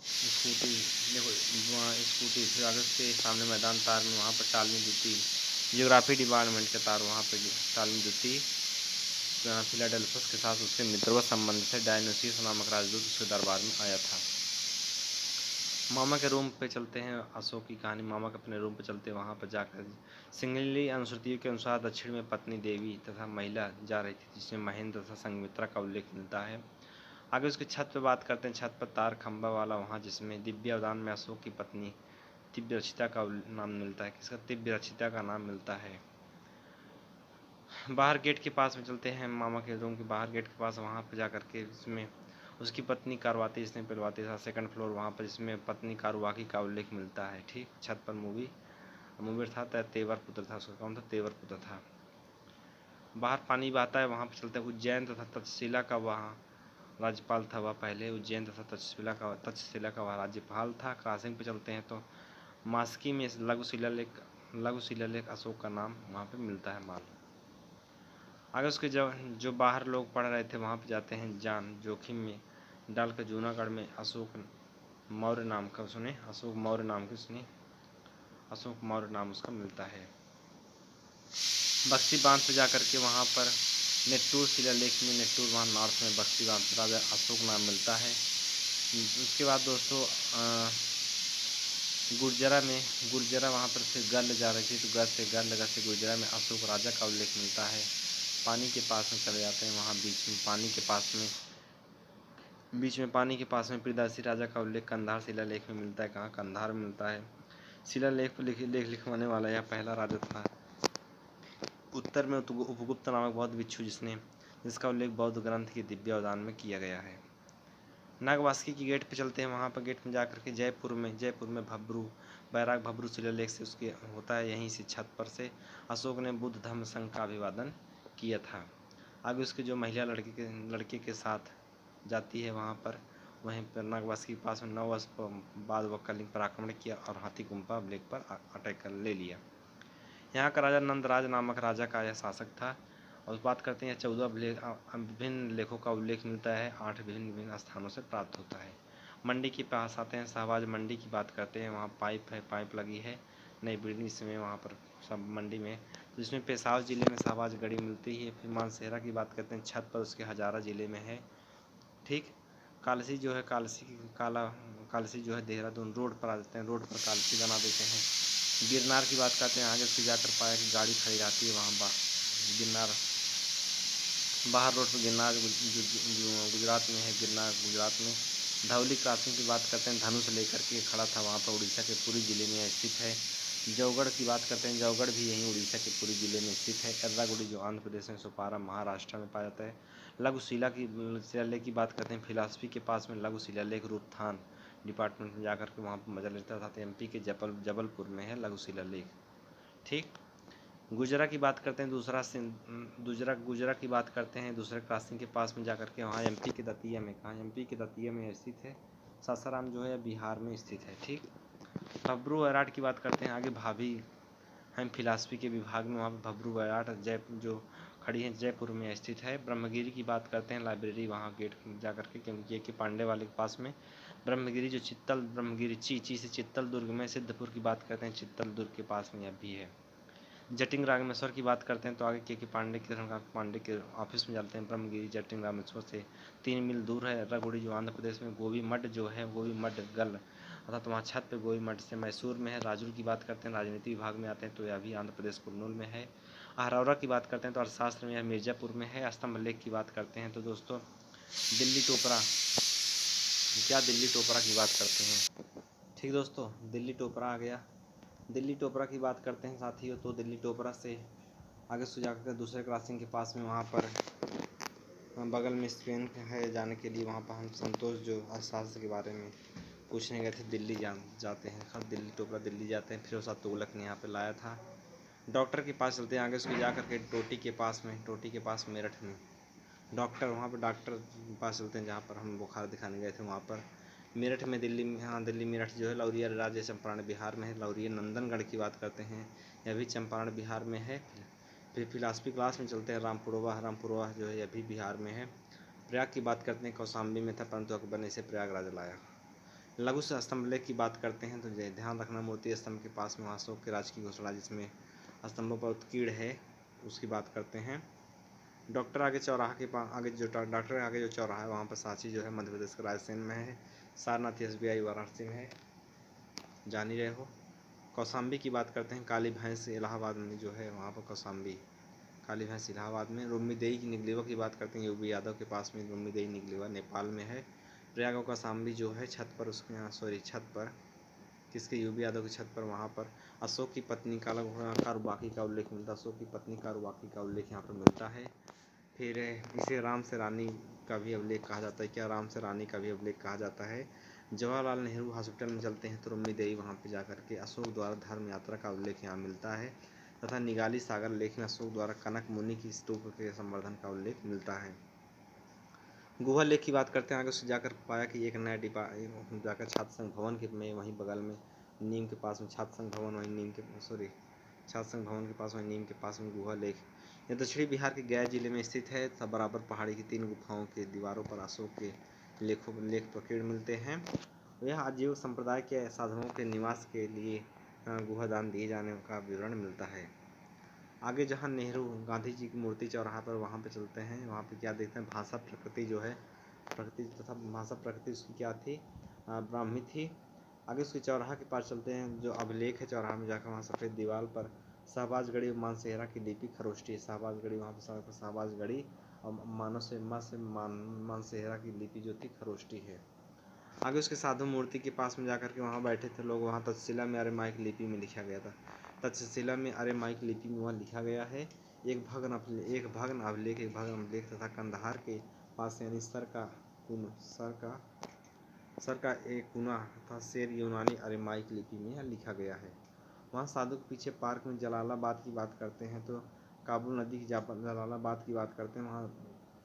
S1: स्कूटी, देखो स्कूटी, फिर आगे उसके सामने मैदान तार में वहाँ पर टालमी जुती, जियोग्राफी डिपार्टमेंट के तार वहाँ पर टालमी जुती फिलाडेल्फस के साथ उसके मित्रवत संबंध थे। डायनोसियस नामक राजदूत उसके दरबार में आया था। मामा के रूम पे चलते हैं। अशोक की कहानी, मामा के अपने रूम पे चलते हैं। वहाँ पर जाकर सिंगली अनुश्रुतियों के अनुसार दक्षिण में पत्नी देवी तथा महिला जा रही थी, जिसमें महेंद्र तथा संघमित्रा का उल्लेख मिलता है। आगे उसकी छत पे बात करते हैं। छत पर तार खंबा वाला वहाँ, जिसमें दिव्य अवदान में अशोक की पत्नी दिव्यरक्षिता का नाम मिलता है। किसका? दिव्यरक्षिता का नाम मिलता है। बाहर गेट के पास में चलते हैं, मामा के रूम के बाहर गेट के पास, वहाँ पर जाकर के इसमें उसकी पत्नी कारवाती, इसने पिलवाती था। सेकंड फ्लोर वहाँ पर, जिसमें पत्नी कारवाकी का उल्लेख मिलता है। ठीक, छत पर मूवी था। तेवर पुत्र था उसका। कौन था? तेवर पुत्र था। बाहर पानी बहता है, वहाँ पर चलते हैं। उज्जैन तथा तक्षशिला का वहाँ राज्यपाल था वह पहले। उज्जैन तथा तक्षशिला का वह राज्यपाल था। क्रॉसिंग पे चलते हैं तो मास्की में लघु शिलालेख अशोक का नाम वहाँ पे मिलता है। माल आगे उसके जो बाहर लोग पढ़ रहे थे वहाँ पे जाते हैं। जान जोखिम में डालकर जूनागढ़ में अशोक मौर्य नाम उसका मिलता है। बक्सी बांध पे जाकर के वहाँ पर नेट्टूर शिलालेख में, नेट्टूर वहाँ नॉर्थ में बक्सी बांध पर राजा अशोक नाम मिलता है। उसके बाद दोस्तों गुर्जरा वहाँ पर से गढ़ जा रही थी, तो गढ़ से गुर्जरा में अशोक राजा का उल्लेख मिलता है। पानी के पास में चले जाते हैं, वहाँ बीच में पानी के पास में प्रियदर्शी राजा का उल्लेख कंधार शिलालेख में मिलता है। कहाँ? कंधार में मिलता है। शिलालेख पर लेख लिखवाने वाला यह पहला राजा था। उत्तर में उपगुप्त नामक बौद्ध भिक्षु जिसका उल्लेख बौद्ध ग्रंथ के दिव्य अवदान में किया गया है। नागवासुकी की गेट पे चलते हैं। वहाँ पर गेट में जा कर के जयपुर में भब्रू बैराग भब्रू शिलालेख से उसके होता है, यहीं से छत पर से अशोक ने बुद्ध धम्म संघ का अभिवादन किया था। आगे उसके जो महिला लड़के के साथ जाती है वहाँ पर, वहीं पर नागवासुकी के पास में 9 वर्ष बाद वह कलिंग पर आक्रमण किया और हाथी गुम्फा अभिलेख पर अटैक कर ले लिया। यहाँ का राजा नंदराज नामक राजा का यह शासक था। और बात करते हैं 14 विभिन्न लेखों का उल्लेख मिलता है, 8 विभिन्न स्थानों से प्राप्त होता है। मंडी के पास आते हैं, शाहबाज मंडी की बात करते हैं। वहाँ पाइप है, पाइप लगी है नई बिल्डिंग में वहाँ पर सब मंडी में, तो जिसमें पेशावर ज़िले में शाहबाज गढ़ी मिलती है। फिर मानसेहरा की बात करते हैं, छत पर उसके हजारा ज़िले में है। ठीक, कालसी जो है कालसी जो है देहरादून रोड पर आ जाते हैं, रोड पर कालसी बना देते हैं। गिरनार की बात करते हैं, आगे से जाकर पाया कि गाड़ी खड़ी रहती है वहाँ गिरनार बाहर रोड पर गिरनार गुजरात में है। गिरनार गुजरात में धौली क्रॉसिंग की बात करते हैं, धनुष लेकर के खड़ा था वहाँ पर, उड़ीसा के पुरी जिले में स्थित है। जौगढ़ की बात करते हैं, जौगढ़ भी यहीं उड़ीसा के पुरी जिले में स्थित है। एर्रागुडी जो आंध्र प्रदेश में, सोपारा महाराष्ट्र में पाया जाता है। लघु शिलालेख की बात करते हैं, फिलासफी के पास में लघु शिलालेख रूपथान डिपार्टमेंट में जाकर के वहाँ पर मजा लेता था। तो एमपी के जबलपुर में है लघु शिलालेख। ठीक, गुजरा की बात करते हैं, गुजरा की बात करते हैं, दूसरे क्रॉसिंग के पास में जाकर के वहाँ एमपी के दतिया में, कहाँ एमपी के दतिया में स्थित है। सासाराम जो है बिहार में स्थित है। ठीक, भब्रू बैराट की बात करते हैं, आगे भाभी हम फिलासफी के विभाग में, वहाँ पर भब्रू बैराट जो खड़ी है जयपुर में स्थित है। ब्रह्मगिरी की बात करते हैं, लाइब्रेरी वहाँ गेट जाकर के, क्योंकि के पांडे वाले के पास में ब्रह्मगिरी जो ब्रह्मगिरी ची से चित्तल दुर्ग में। सिद्धपुर की बात करते हैं, चित्तल दुर्ग के पास में यह भी है। जटिंग रामेश्वर की बात करते हैं तो आगे के पांडे के ऑफिस में जाते हैं। ब्रह्मगिरी जटिंग रामेश्वर से 3 मील दूर है। एर्रागुडी जो आंध्र प्रदेश में, गोवी मठ जो है, गोवी मठ गल अर्थात वहाँ छत पे गोवी मठ से मैसूर में है। राजूर की बात करते हैं, राजनीति विभाग में आते हैं, तो यह भी आंध्र प्रदेश कुर्नूल में है। अहरौरा की बात करते हैं तो अर्थशास्त्र में यह मिर्जापुर में है। स्तंभ लेख की बात करते हैं तो दोस्तों दिल्ली टोपरा की बात करते हैं। ठीक दोस्तों, दिल्ली टोपरा आ गया। दिल्ली टोपरा की बात करते हैं साथियों, तो दिल्ली टोपरा से आगे से जाकर दूसरे क्रॉसिंग के पास में वहाँ पर बगल में स्पेन है जाने के लिए, वहाँ पर हम संतोष जो अर्थशास्त्र के बारे में पूछने गए थे, दिल्ली जाते हैं। खैर दिल्ली टोपरा दिल्ली जाते हैं, फिर उसका तुगलक ने यहाँ पे लाया था। डॉक्टर के पास चलते हैं, आगे उसके जा कर के टोटी के पास मेरठ में डॉक्टर, वहाँ पर डॉक्टर के पास चलते हैं जहाँ पर हम बुखार दिखाने गए थे वहाँ पर मेरठ में। दिल्ली मेरठ जो है लौरिया राज्य चंपारण बिहार में है। लौरिया नंदनगढ़ की बात करते हैं, यह भी चंपारण बिहार में है। फिर फिलासफी क्लास में चलते हैं, रामपुरवा जो है यह भी बिहार में है। प्रयाग की बात करते हैं, कौशाम्बी में था परंतु अकबर ने इसे प्रयागराज लाया। लघु स्तंभ लेख की बात करते हैं तो ध्यान रखना, मूर्ति स्तंभ के पास में अशोक के राज की घोषणा जिसमें स्तंभों पर उत्कीर्ण है, उसकी बात करते हैं। डॉक्टर आगे चौराहा के पास आगे जो डॉक्टर आगे जो चौराहा है वहाँ पर सांची जो है मध्य प्रदेश के रायसेन में है। सारनाथ SBI वाराणसी में है, जान ही रहे हो। कौशाम्बी की बात करते हैं, काली भैंस इलाहाबाद में जो है वहाँ पर कौशाम्बी, काली भैंस इलाहाबाद में। रुम्मीदेई की निगलेवा की बात करते हैं, यूबी यादव के पास में रुम्मीदेई निगलेवा नेपाल में है। प्रयाग और कौशाम्बी जो है छत पर किसके, यूबी यादव की छत पर, वहाँ पर अशोक की पत्नी कारुबाकी का उल्लेख मिलता है। अशोक की पत्नी कारुबाकी का उल्लेख यहाँ पर मिलता है। फिर इसे राम से रानी का भी अभिलेख कहा जाता है। क्या राम से रानी का भी अभिलेख कहा जाता है। जवाहरलाल नेहरू हॉस्पिटल में चलते हैं तो रुम्मीदेई वहाँ पे जाकर के अशोक द्वारा धर्म यात्रा का उल्लेख यहाँ मिलता है। तथा निगाली सागर लेख में अशोक द्वारा कनक मुनि की स्तूप के संवर्धन का उल्लेख मिलता है। गुहा लेख की बात करते हैं, आगे से जाकर पाया कि एक नया डिपा जाकर छात्र संघ भवन के में वहीं बगल में नीम के पास में छात्र संघ भवन, वहीं छात्र संघ भवन के पास वहीं नीम के पास में गुहा लेख। यह दक्षिणी बिहार के गया जिले में स्थित है। सब बराबर पहाड़ी की 3 गुफाओं के दीवारों पर अशोक के लेख प्रकीर्ण मिलते हैं। यह आजीव संप्रदाय के साधुओं के निवास के लिए गुहा दान दिए जाने का विवरण मिलता है। आगे जहाँ नेहरू गांधी जी की मूर्ति चौराहा पर वहाँ पे चलते हैं, वहाँ पे क्या देखते हैं, भाषा प्रकृति जो है प्रकृति तथा भाषा प्रकृति उसकी क्या थी, ब्राह्मी थी। आगे उसके चौराहा के पास चलते हैं, जो अभिलेख है चौराहा में जाकर, वहाँ सफ़ेद दीवार पर शाहबाजगढ़ी और मानसेहरा की लिपि खरोष्टी है। शाहबाजगढ़ी वहाँ पर शाहबाजगढ़ी और मानसेहरा की लिपि जो थी खरोष्टी है। आगे उसके साधु मूर्ति के पास में जाकर के वहाँ बैठे थे लोग, वहाँ तक्षशिला में अरेमाइक लिपि में लिखा गया था। तक्षशिला में अरेमाइक लिपि में वहाँ लिखा गया है। एक भग्न अभिलेख तथा कंधार के पास यानी सर का सर का एक कुना तथा शेर यूनानी अरेमाइक लिपि में लिखा गया है। वहाँ साधु के पीछे पार्क में जलालाबाद की बात करते हैं तो काबुल नदी की जलालाबाद की बात करते हैं। वहाँ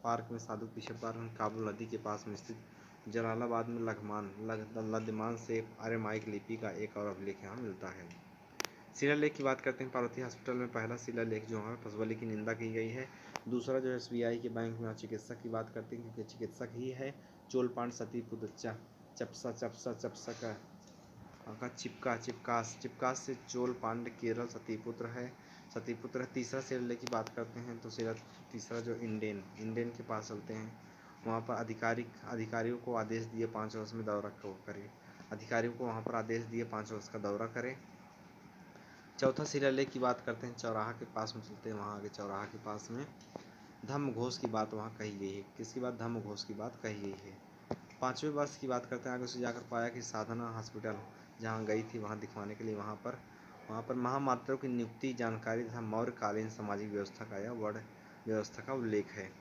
S1: पार्क में साधु के पीछे पार्क में काबुल नदी के पास में स्थित जलालाबाद में लद्दामान से अरेमाइक लिपि का एक और अभिलेख यहाँ मिलता है। शिलालेख की बात करते हैं। पार्वती हॉस्पिटल में पहला शिलालेख जो है पशुबलि की निंदा की गई है। दूसरा जो है SBI के बैंक में चिकित्सक की बात करते हैं क्योंकि चिकित्सक ही है। चोलपांड सतीपुत्र चपसा का चिपकास से चोल पांड केरल सतीपुत्र है। तीसरा शिलालेख की बात करते हैं तो तीसरा जो इंडेन के पास चलते हैं। वहाँ पर अधिकारियों को आदेश दिए 5 वर्ष में दौरा करें। अधिकारियों को वहाँ पर आदेश दिए 5 वर्ष का दौरा करें। चौथा शिलालेख की बात करते हैं। चौराहा के पास में चलते हैं। वहाँ आगे चौराहा के पास में धम्म घोष की बात वहाँ कही गई है। किसकी बात? धम्म घोष की बात कही गई है। 5वें वर्ष की बात करते हैं। आगे से जाकर पाया कि साधना हॉस्पिटल जहाँ गई थी वहाँ दिखवाने के लिए वहाँ पर महामात्रों की नियुक्ति जानकारी तथा मौर्यकालीन सामाजिक व्यवस्था का या वर्ण व्यवस्था का उल्लेख है।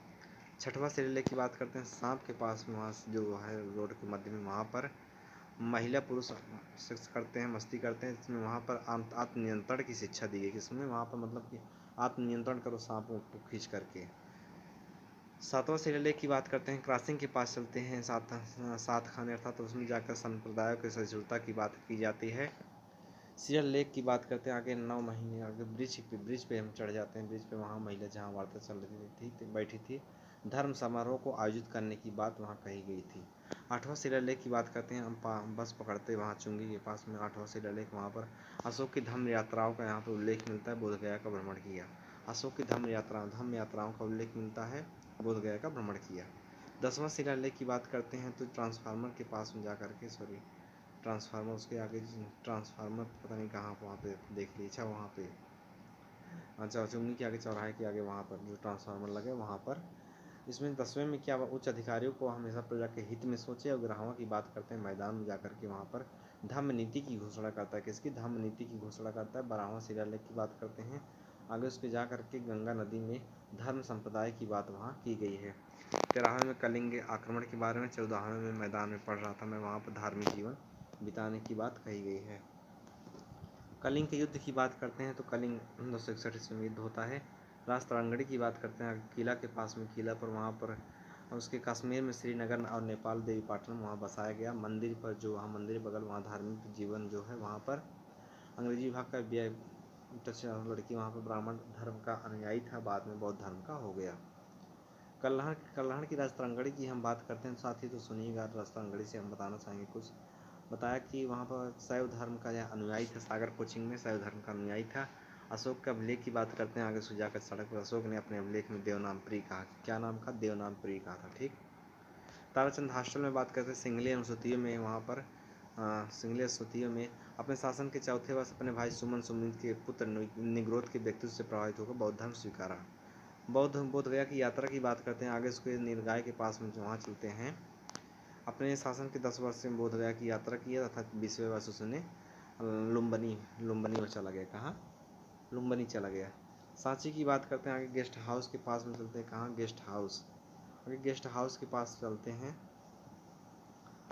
S1: 6वां शिलालेख की बात करते हैं। सांप के पास में वहाँ जो है रोड के मध्य में वहाँ पर महिला पुरुष सेक्स करते हैं, मस्ती करते हैं। इसमें वहाँ पर आत्मनियंत्रण की शिक्षा दी गई। किसमें? वहाँ पर मतलब कि आत्मनियंत्रण करो सांपों को खींच करके। 7वां शिलालेख की बात करते हैं। क्रॉसिंग के पास चलते हैं। सात खाने अर्थात तो उसमें जाकर संप्रदायों की सहिष्णुता की बात की जाती है। शिलालेख की बात करते हैं। आगे 9 महीने आगे ब्रिज पे हम चढ़ जाते हैं। ब्रिज पे वहाँ महिला जहाँ वार्ता चल रही थी बैठी थी, धर्म समारोह को आयोजित करने की बात वहाँ कही गई थी। 8वां शिलालेख की बात करते हैं। हम बस पकड़ते वहाँ चुंगी के पास में 8वां शिलालेख। वहाँ पर अशोक की धम्म यात्राओं का यहाँ पर उल्लेख मिलता है। बोधगया का भ्रमण किया। अशोक की धम्म यात्राओं का उल्लेख मिलता है। बोधगया का भ्रमण किया। 10वां शिलालेख की बात करते हैं तो ट्रांसफार्मर के पास में जा करके ट्रांसफार्मर उसके आगे ट्रांसफार्मर पता नहीं कहाँ वहाँ पे देख लीजिए वहाँ पे अच्छा चुमनी के आगे चौराहे के आगे वहाँ पर जो ट्रांसफार्मर लगे वहाँ पर। इसमें 10वें में क्या उच्च अधिकारियों को हमेशा प्रजा के हित में सोचे और ग्राहों की बात करते हैं। मैदान में जाकर के वहाँ पर धम्म नीति की घोषणा करता है। किसकी? धम्म नीति की घोषणा करता है। 12वां शिलालेख की बात करते हैं। आगे उसके जा करके गंगा नदी में धर्म संप्रदाय की बात वहाँ की गई है। 13वें में कलिंग आक्रमण के बारे में। 14वें में मैदान में पढ़ रहा था मैं, वहाँ पर धार्मिक जीवन बिताने की बात कही गई है। कलिंग के युद्ध की बात करते हैं तो कलिंग 261 ईस्वी में युद्ध होता है। राजतरंगड़ी की बात करते हैं। किला के पास में किला पर वहाँ पर उसके कश्मीर में श्रीनगर और नेपाल देवी पाटन वहाँ बसाया गया। मंदिर पर जो वहाँ मंदिर बगल वहाँ धार्मिक जीवन जो है वहाँ पर अंग्रेजी विभाग का लड़की वहाँ पर ब्राह्मण धर्म का अनुयायी था, बाद में बौद्ध धर्म का हो गया। कल्हड़ की राजतरंगड़ी की हम बात करते हैं। साथ ही तो सुनिएगा, राजतरंगड़ी से हम बताना चाहेंगे कुछ। बताया कि वहाँ पर शैव धर्म का यह अनुयायी था। सागर कोचिंग में शैव धर्म का अनुयायी था। अशोक के अभिलेख की बात करते हैं। आगे से जाकर सड़क पर अशोक ने अपने अभिलेख में देवनामप्री कहा। क्या नाम का? देवनामप्री कहा था। ठीक। ताराचंद हॉस्टल में बात करते हैं। सिंगली अनुसूतियों में वहाँ पर सिंगली अनुसूतियों में अपने शासन के 4थे वर्ष अपने भाई सुमंत के पुत्र निग्रोध के व्यक्तित्व से प्रभावित होकर बौद्ध धर्म स्वीकारा। बोधगया की यात्रा की बात करते हैं। आगे उसके नीलगाय के पास में वहाँ चलते हैं। अपने शासन के 10 वर्ष में बोधगया की यात्रा किया तथा 20वें वर्ष उसने लुम्बिनी में चला गया। कहाँ? लुम्बिनी चला गया। सांची की बात करते हैं। आगे गेस्ट हाउस के पास में चलते हैं। कहाँ? Guest house. आगे गेस्ट हाउस के पास चलते हैं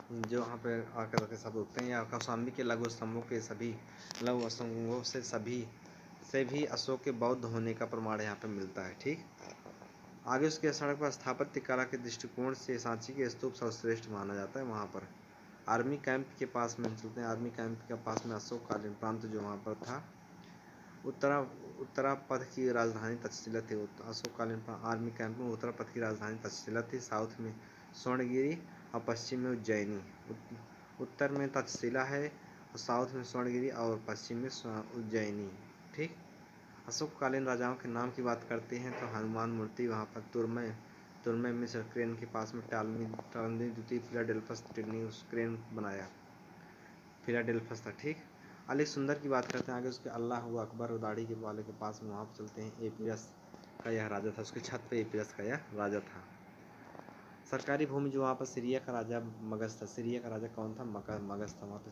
S1: जो वहाँ पे आकर के सब रुकते हैं। या कौशाम्बी के लघु स्तंभों के सभी लघु स्तंभों से भी अशोक के बौद्ध होने का प्रमाण यहाँ पे मिलता है। ठीक। आगे उसके सड़क पर स्थापत्य कला के दृष्टिकोण से सांची के स्तूप सर्वश्रेष्ठ माना जाता है। वहाँ पर आर्मी कैंप के पास में चलते हैं। आर्मी कैंप के पास में अशोककालीन प्रांत जो वहाँ पर था। उत्तरा पथ की राजधानी तक्षशिला थी। अशोककालीन आर्मी कैंप में उत्तरा पथ की राजधानी तक्षशिला थी। साउथ में स्वर्णगिरी और पश्चिम में उज्जैनी। उत्तर में तक्षशिला है और साउथ में स्वर्णगिरी और पश्चिम में उज्जैनी। ठीक। अशोककालीन राजाओं के नाम की बात करते हैं तो हनुमान मूर्ति वहाँ पर तुरमय मिस्र क्रेन के पास में टालमी द्वितीय फिलाडेल्फस टिग्नियस क्रेन बनाया। फिलाडेल्फस था। ठीक। अली सुंदर की बात करते हैं। आगे उसके अल्लाह अकबर उदाड़ी के वाले के पास में वहाँ पर चलते हैं। एपीरस का यह राजा था। उसकी छत पे एपीरस का यह राजा था। सरकारी भूमि जो वहाँ पर सीरिया का राजा मगध था। सीरिया का राजा कौन था? मगध था। वहाँ पर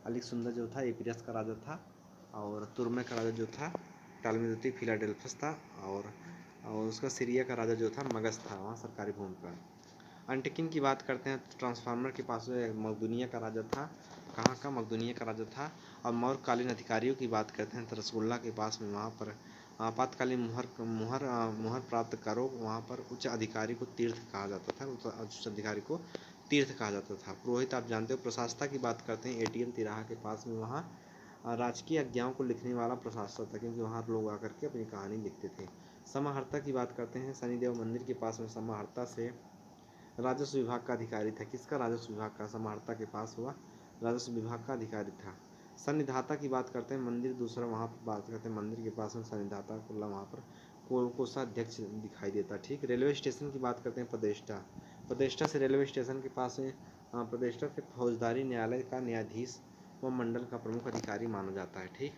S1: अली सुंदर जो था एपीरस का राजा था और तुर्मे का राजा जो था टालमी द्वितीय फिलाडेल्फस था और उसका सीरिया का राजा जो था मगध था वहाँ सरकारी भूमि पर। अंटकिन की बात करते हैं तो ट्रांसफार्मर के पास मकदूनिया का राजा था। कहाँ का? मकदूनिया का राजा था। और मौर्यकालीन अधिकारियों की बात करते हैं तो रसगुल्ला के पास में वहाँ पर आपातकालीन मुहर प्राप्त करो, वहाँ पर उच्च अधिकारी को तीर्थ कहा जाता था। उच्च अधिकारी को तीर्थ कहा जाता था। पुरोहित आप जानते हो। प्रशासता की बात करते हैं एटीएम तिराहा के पास में, वहाँ राजकीय आज्ञाओं को लिखने वाला प्रशासक था, क्योंकि वहाँ लोग आकर के अपनी कहानी लिखते थे। समाहर्ता की बात करते हैं शनिदेव मंदिर के पास में समाहर्ता से राजस्व विभाग का अधिकारी था। किसका? राजस्व विभाग का। समाहर्ता के पास हुआ राजस्व विभाग का अधिकारी था। सन्निधाता की बात करते हैं मंदिर दूसरा, वहाँ पर बात करते हैं मंदिर के पास में सन्निधाता कुल्ला, वहाँ पर कोषाध्यक्ष दिखाई देता। ठीक। रेलवे स्टेशन की बात करते हैं पदेष्टा। पदेष्टा से रेलवे स्टेशन के पास में पदेष्टा से फौजदारी न्यायालय का न्यायाधीश व मंडल का प्रमुख अधिकारी माना जाता है। ठीक।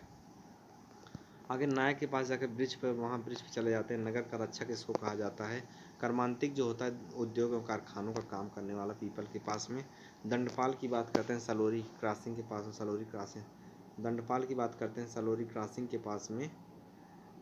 S1: आगे नायक के पास जाकर ब्रिज पर, वहाँ ब्रिज पर चले जाते हैं। नगर का रक्षक इसको कहा जाता है। कर्मांतिक जो होता है उद्योग और कारखानों का काम करने वाला, पीपल के पास में। दंडपाल की बात करते हैं सलोरी क्रॉसिंग के पास में, सलोरी क्रॉसिंग। दंडपाल की बात करते हैं सलोरी क्रॉसिंग के पास में,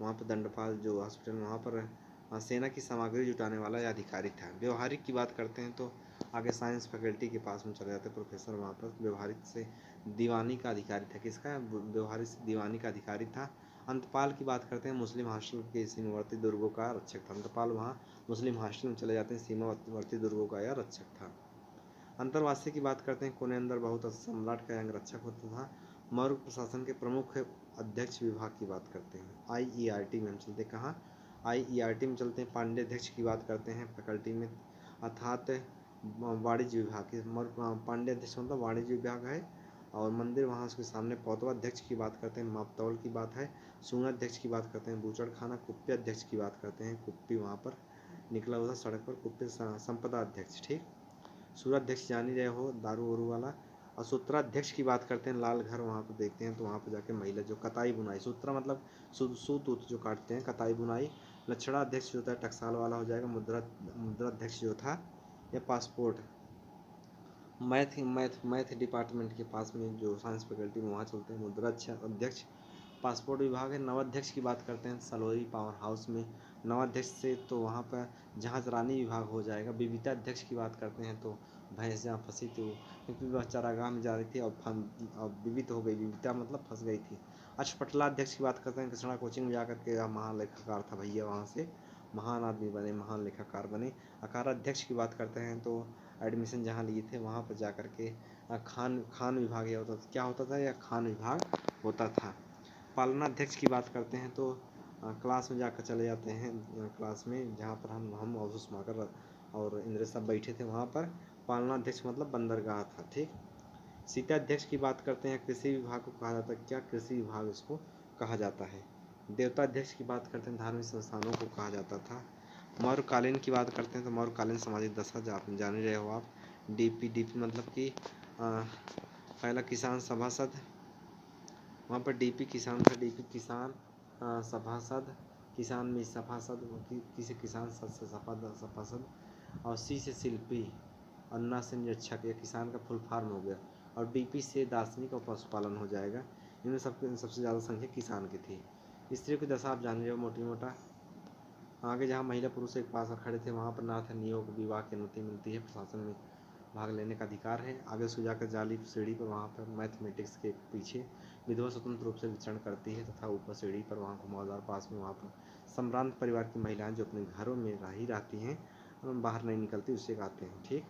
S1: वहाँ पर दंडपाल जो हॉस्पिटल, वहाँ पर सेना की सामग्री जुटाने वाला यह अधिकारी था। व्यवहारिक की बात करते हैं तो आगे साइंस फैकल्टी के पास में चले जाते हैं प्रोफेसर, वहाँ पर व्यवहारिक से दीवानी का अधिकारी था। किसका? व्यवहारिक से दीवानी का अधिकारी था। अंतपाल की बात करते हैं मुस्लिम हॉस्टल के सीमावर्ती दुर्गों का रक्षक था। अंतपाल वहाँ मुस्लिम हॉस्टल में चले जाते हैं, सीमावर्ती दुर्गों का यह रक्षक था। अंतर्वासी की बात करते हैं कोने अंदर बहुत सम्राट का अंगरक्षक होता था। मौर्य प्रशासन के प्रमुख अध्यक्ष विभाग की बात करते हैं आईईआरटी में हम चलते हैं। कहाँ? आईईआरटी में चलते हैं। पांडे अध्यक्ष की बात करते हैं फैकल्टी में, अर्थात वाणिज्य विभाग की। पांडे अध्यक्ष मतलब वाणिज्य विभाग है। और मंदिर वहाँ उसके सामने। पौतवाध्यक्ष की बात करते हैं, मापतौल की बात है। सूनाध्यक्ष की बात करते हैं बूचड़ खाना। कुप्पी अध्यक्ष की बात करते हैं, कुप्पी वहाँ पर निकला हुआ सड़क पर, कुप्पी संपदा अध्यक्ष। ठीक। सूराध्यक्ष जान ही रहे हो, दारू वारू वाला। और सूत्राध्यक्ष की बात करते हैं लाल घर, वहाँ पर देखते हैं तो वहाँ पर जाके महिला जो कताई बुनाई, सूत्रा मतलब सूत ऊत जो काटते हैं, कताई बुनाई। लक्षणाध्यक्ष जो होता है टकसाल वाला हो जाएगा। मुद्राध्यक्ष जो था या पासपोर्ट मैथ डिपार्टमेंट के पास में जो साइंस फैकल्टी में, वहाँ चलते हैं मुद्रा अध्यक्ष। पासपोर्ट विभाग है। नवाध्यक्ष की बात करते हैं सलोरी पावर हाउस में। नवाध्यक्ष से तो वहाँ पर जहाज रानी विभाग हो जाएगा। विविताध्यक्ष की बात करते हैं तो भैंस जहाँ फंसी थी, क्योंकि वह चारागाह में जा रही थी और विवित हो गई, विविता मतलब फंस गई थी। अक्षपटलाध्यक्ष की बात करते हैं कृष्णा कोचिंग में जाकर के महालेखाकार था भैया, वहाँ से महान आदमी बने, महान लेखाकार बने। अकाराध्यक्ष की बात करते हैं तो एडमिशन जहाँ लिए थे वहाँ पर जा कर के खान विभाग यह होता था। क्या होता था? यह खान विभाग होता था। पालनाध्यक्ष की बात करते हैं तो क्लास में जाकर चले जाते हैं, क्लास में जहाँ पर हम और उस्माकर और इंद्र सब बैठे थे, वहाँ पर पालनाध्यक्ष मतलब बंदरगाह था। ठीक। सीताध्यक्ष की बात करते हैं कृषि विभाग को कहा जाता है। क्या? कृषि विभाग उसको कहा जाता है। देवताध्यक्ष की बात करते हैं धार्मिक संस्थानों को कहा जाता था। मौर्यकालीन की बात करते हैं तो मौर्यकालीन सामाजिक दशा जान ही रहे हो आप। डीपी मतलब कि पहला किसान सभासद, वहाँ पर डीपी किसान था। डीपी किसान सभासद, किसान में सभासद, किसी किसान से सभासद। और सी से शिल्पी, अन्ना से निरीक्षक, या किसान का फुल फॉर्म हो गया। और डीपी से दार्शनिक और पशुपालन हो जाएगा। इनमें सबसे ज़्यादा संख्या किसान की थी। स्त्री की दशा आप जान रहे हो मोटी मोटा। आगे जहाँ महिला पुरुष एक पास खड़े थे वहाँ पर नाथ नियोग विवाह की अनुमति मिलती है, प्रशासन में भाग लेने का अधिकार है। आगे उसको जाकर जाली सीढ़ी पर, वहाँ पर मैथमेटिक्स के पीछे विधवा स्वतंत्र रूप से विचरण करती है, तथा ऊपर सीढ़ी पर वहाँ घुमावदार पास में, वहाँ पर सम्रांत परिवार की महिलाएं जो अपने घरों में ही रहती हैं, बाहर नहीं निकलती, उससे गाते हैं। ठीक।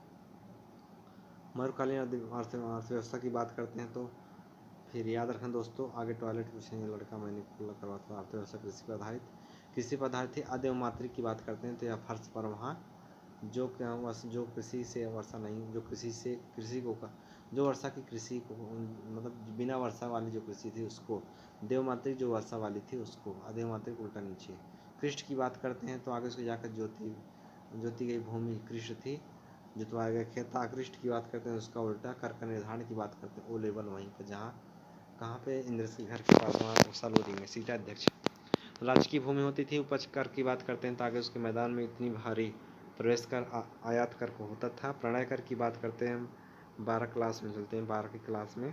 S1: मौर्यकालीन अर्थव्यवस्था की बात करते हैं तो फिर याद रखना दोस्तों, आगे टॉयलेट पूछेंगे लड़का, मैंने खुला करवा था। अर्थव्यवस्था कृषि पर आधारित, कृषि पर आधारित थी। अदेव मातृक की बात करते हैं तो यह फर्श पर वहाँ जो कृषि से वर्षा नहीं, जो कृषि को जो वर्षा की कृषि को मतलब बिना वर्षा वाली जो कृषि थी उसको, देवमातृक जो वर्षा वाली थी उसको, अदेवमातृक उल्टा नीचे। कृष्ट की बात करते हैं तो आगे उसको जाकर जोती गई भूमि कृष्ट थी, जुतवाया गया खेत। आकृष्ट की बात करते हैं उसका उल्टा। कर का निर्धारण की बात करते हैं ओ लेवल, वहीं पर जहाँ कहाँ पे इंद्र के घर के पास, वहाँ सलोरी में। सीताध्यक्ष राजकीय भूमि होती थी। उपज कर की बात करते हैं तो आगे उसके मैदान में इतनी भारी प्रवेश कर आयात कर को होता था। प्रणय कर की बात करते हैं हम 12 क्लास में चलते हैं, 12 की क्लास में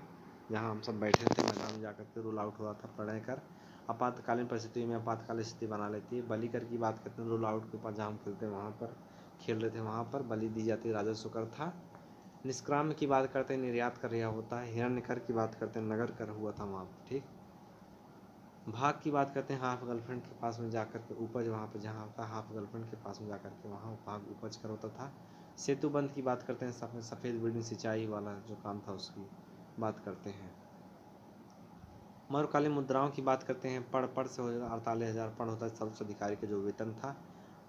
S1: जहाँ हम सब बैठे थे मैदान में जाकर के रूल आउट हुआ था प्रणय कर। आपातकालीन परिस्थिति में आपातकालीन स्थिति बना लेती है। बलि कर की बात करते हैं रूल आउट के पास जहाँ हम खेलते हैं वहाँ पर। खेल रहे थे वहाँ पर, बलि दी जाती राजा शुक्र था। निष्क्राम्य की बात करते हैं, निर्यात कर रहा होता है। हिरण्यकर की बात करते हैं, नगर कर हुआ था वहाँ पर, ठीक। भाग की बात करते हैं, हाफ गर्लफ्रेंड के पास में जाकर के उपज, वहाँ पर जहाँ होता है हाफ गर्लफ्रेंड के पास में जाकर के वहाँ भाग उपज कर होता था। सेतुबंध की बात करते हैं, सफ़ेद बिल्डिंग सिंचाई वाला जो काम था उसकी बात करते हैं। मध्यकालीन मुद्राओं की बात करते हैं, पढ़ से 48,000 पढ़ होता है सर्वोच्च अधिकारी का जो वेतन था,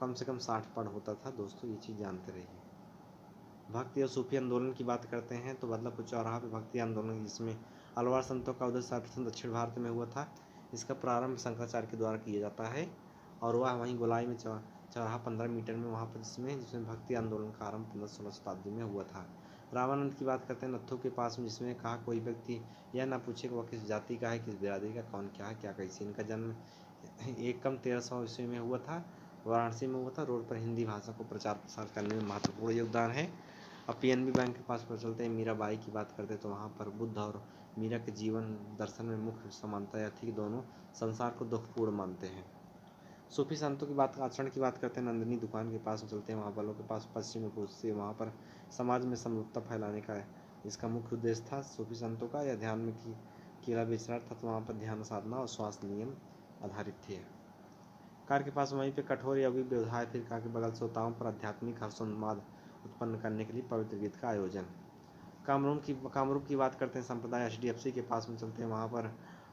S1: कम से कम 60 पढ़ होता था। दोस्तों ये चीज़ जानते रहिए। भक्ति और सूफी आंदोलन की बात करते हैं तो बदलापुर चौराहा पे भक्ति आंदोलन, जिसमें अलवार संतों का उदय सर्वप्रथम दक्षिण भारत में हुआ था। इसका प्रारंभ शंकराचार्य के द्वारा किया जाता है और वह वहीं गोलाई में चौराहा 15 मीटर में वहाँ पर जिसमें भक्ति आंदोलन का आरंभ 15-16 शताब्दी में हुआ था। रामानंद की बात करते हैं, नत्थू के पास में, जिसमें कहा कोई व्यक्ति यह ना पूछे कि वह किस जाति का है, किस बिरादरी का, कौन क्या है क्या कैसे। इनका जन्म 1300 ईस्वी में हुआ था, वाराणसी में हुआ था। रोड पर हिंदी भाषा को प्रचार प्रसार करने में महत्वपूर्ण योगदान है। अब पीएनबी बैंक के पास पर चलते हैं, मीराबाई की बात करते हैं तो वहाँ पर बुद्ध और मीरा के जीवन दर्शन में मुख्य समानता यह थी कि दोनों संसार को दुखपूर्ण मानते हैं। सूफी संतों की बात, आचरण की बात करते हैं, नंदिनी दुकान के पास चलते हैं, वहाँ बलों के पास पश्चिम में पूछते हैं, वहाँ पर समाज में समरूपता फैलाने का इसका मुख्य उद्देश्य था सूफी संतों का। या ध्यान में केला बेचना था तो वहाँ पर ध्यान साधना और स्वास्थ्य नियम आधारित थे। कार के पास वहीं पे कठोर या व्यवधाय, फिर कार के बगल श्रोताओं पर आध्यात्मिक हर्षोन्माद उत्पन्न करने के लिए पवित्र गीत का आयोजन। कामरूप की बात करते हैं, संप्रदाय HDFC के पास में चलते हैं, वहाँ पर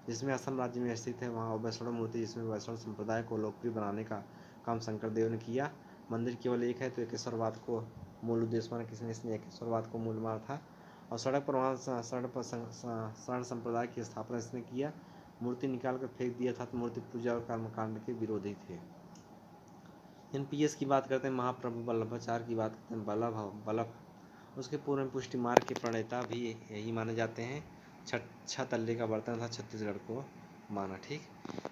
S1: जिसमें असम राज्य में स्थित है, वहाँ वैष्णव मूर्ति, जिसमें वैष्णव संप्रदाय को लोकप्रिय बनाने का काम शंकर देव ने किया। मंदिर केवल एक है तो एकेश्वरवाद को मूल उद्देश्य माना, किसी ने इसने एकेश्वरवाद को मूल माना था। और सड़क पर वहाँ शरण संप्रदाय की स्थापना इसने किया। मूर्ति निकाल कर फेंक दिया था तो मूर्ति पूजा और कर्मकांड के विरोधी थे। NPS की बात करते हैं, महाप्रभु वल्लभाचार्य की बात करते हैं, बल्लभ उसके पूर्व में पुष्टि मार्ग के प्रणेता भी यही माने जाते हैं। छह तल्ले का बर्तन था, छत्तीसगढ़ को माना, ठीक।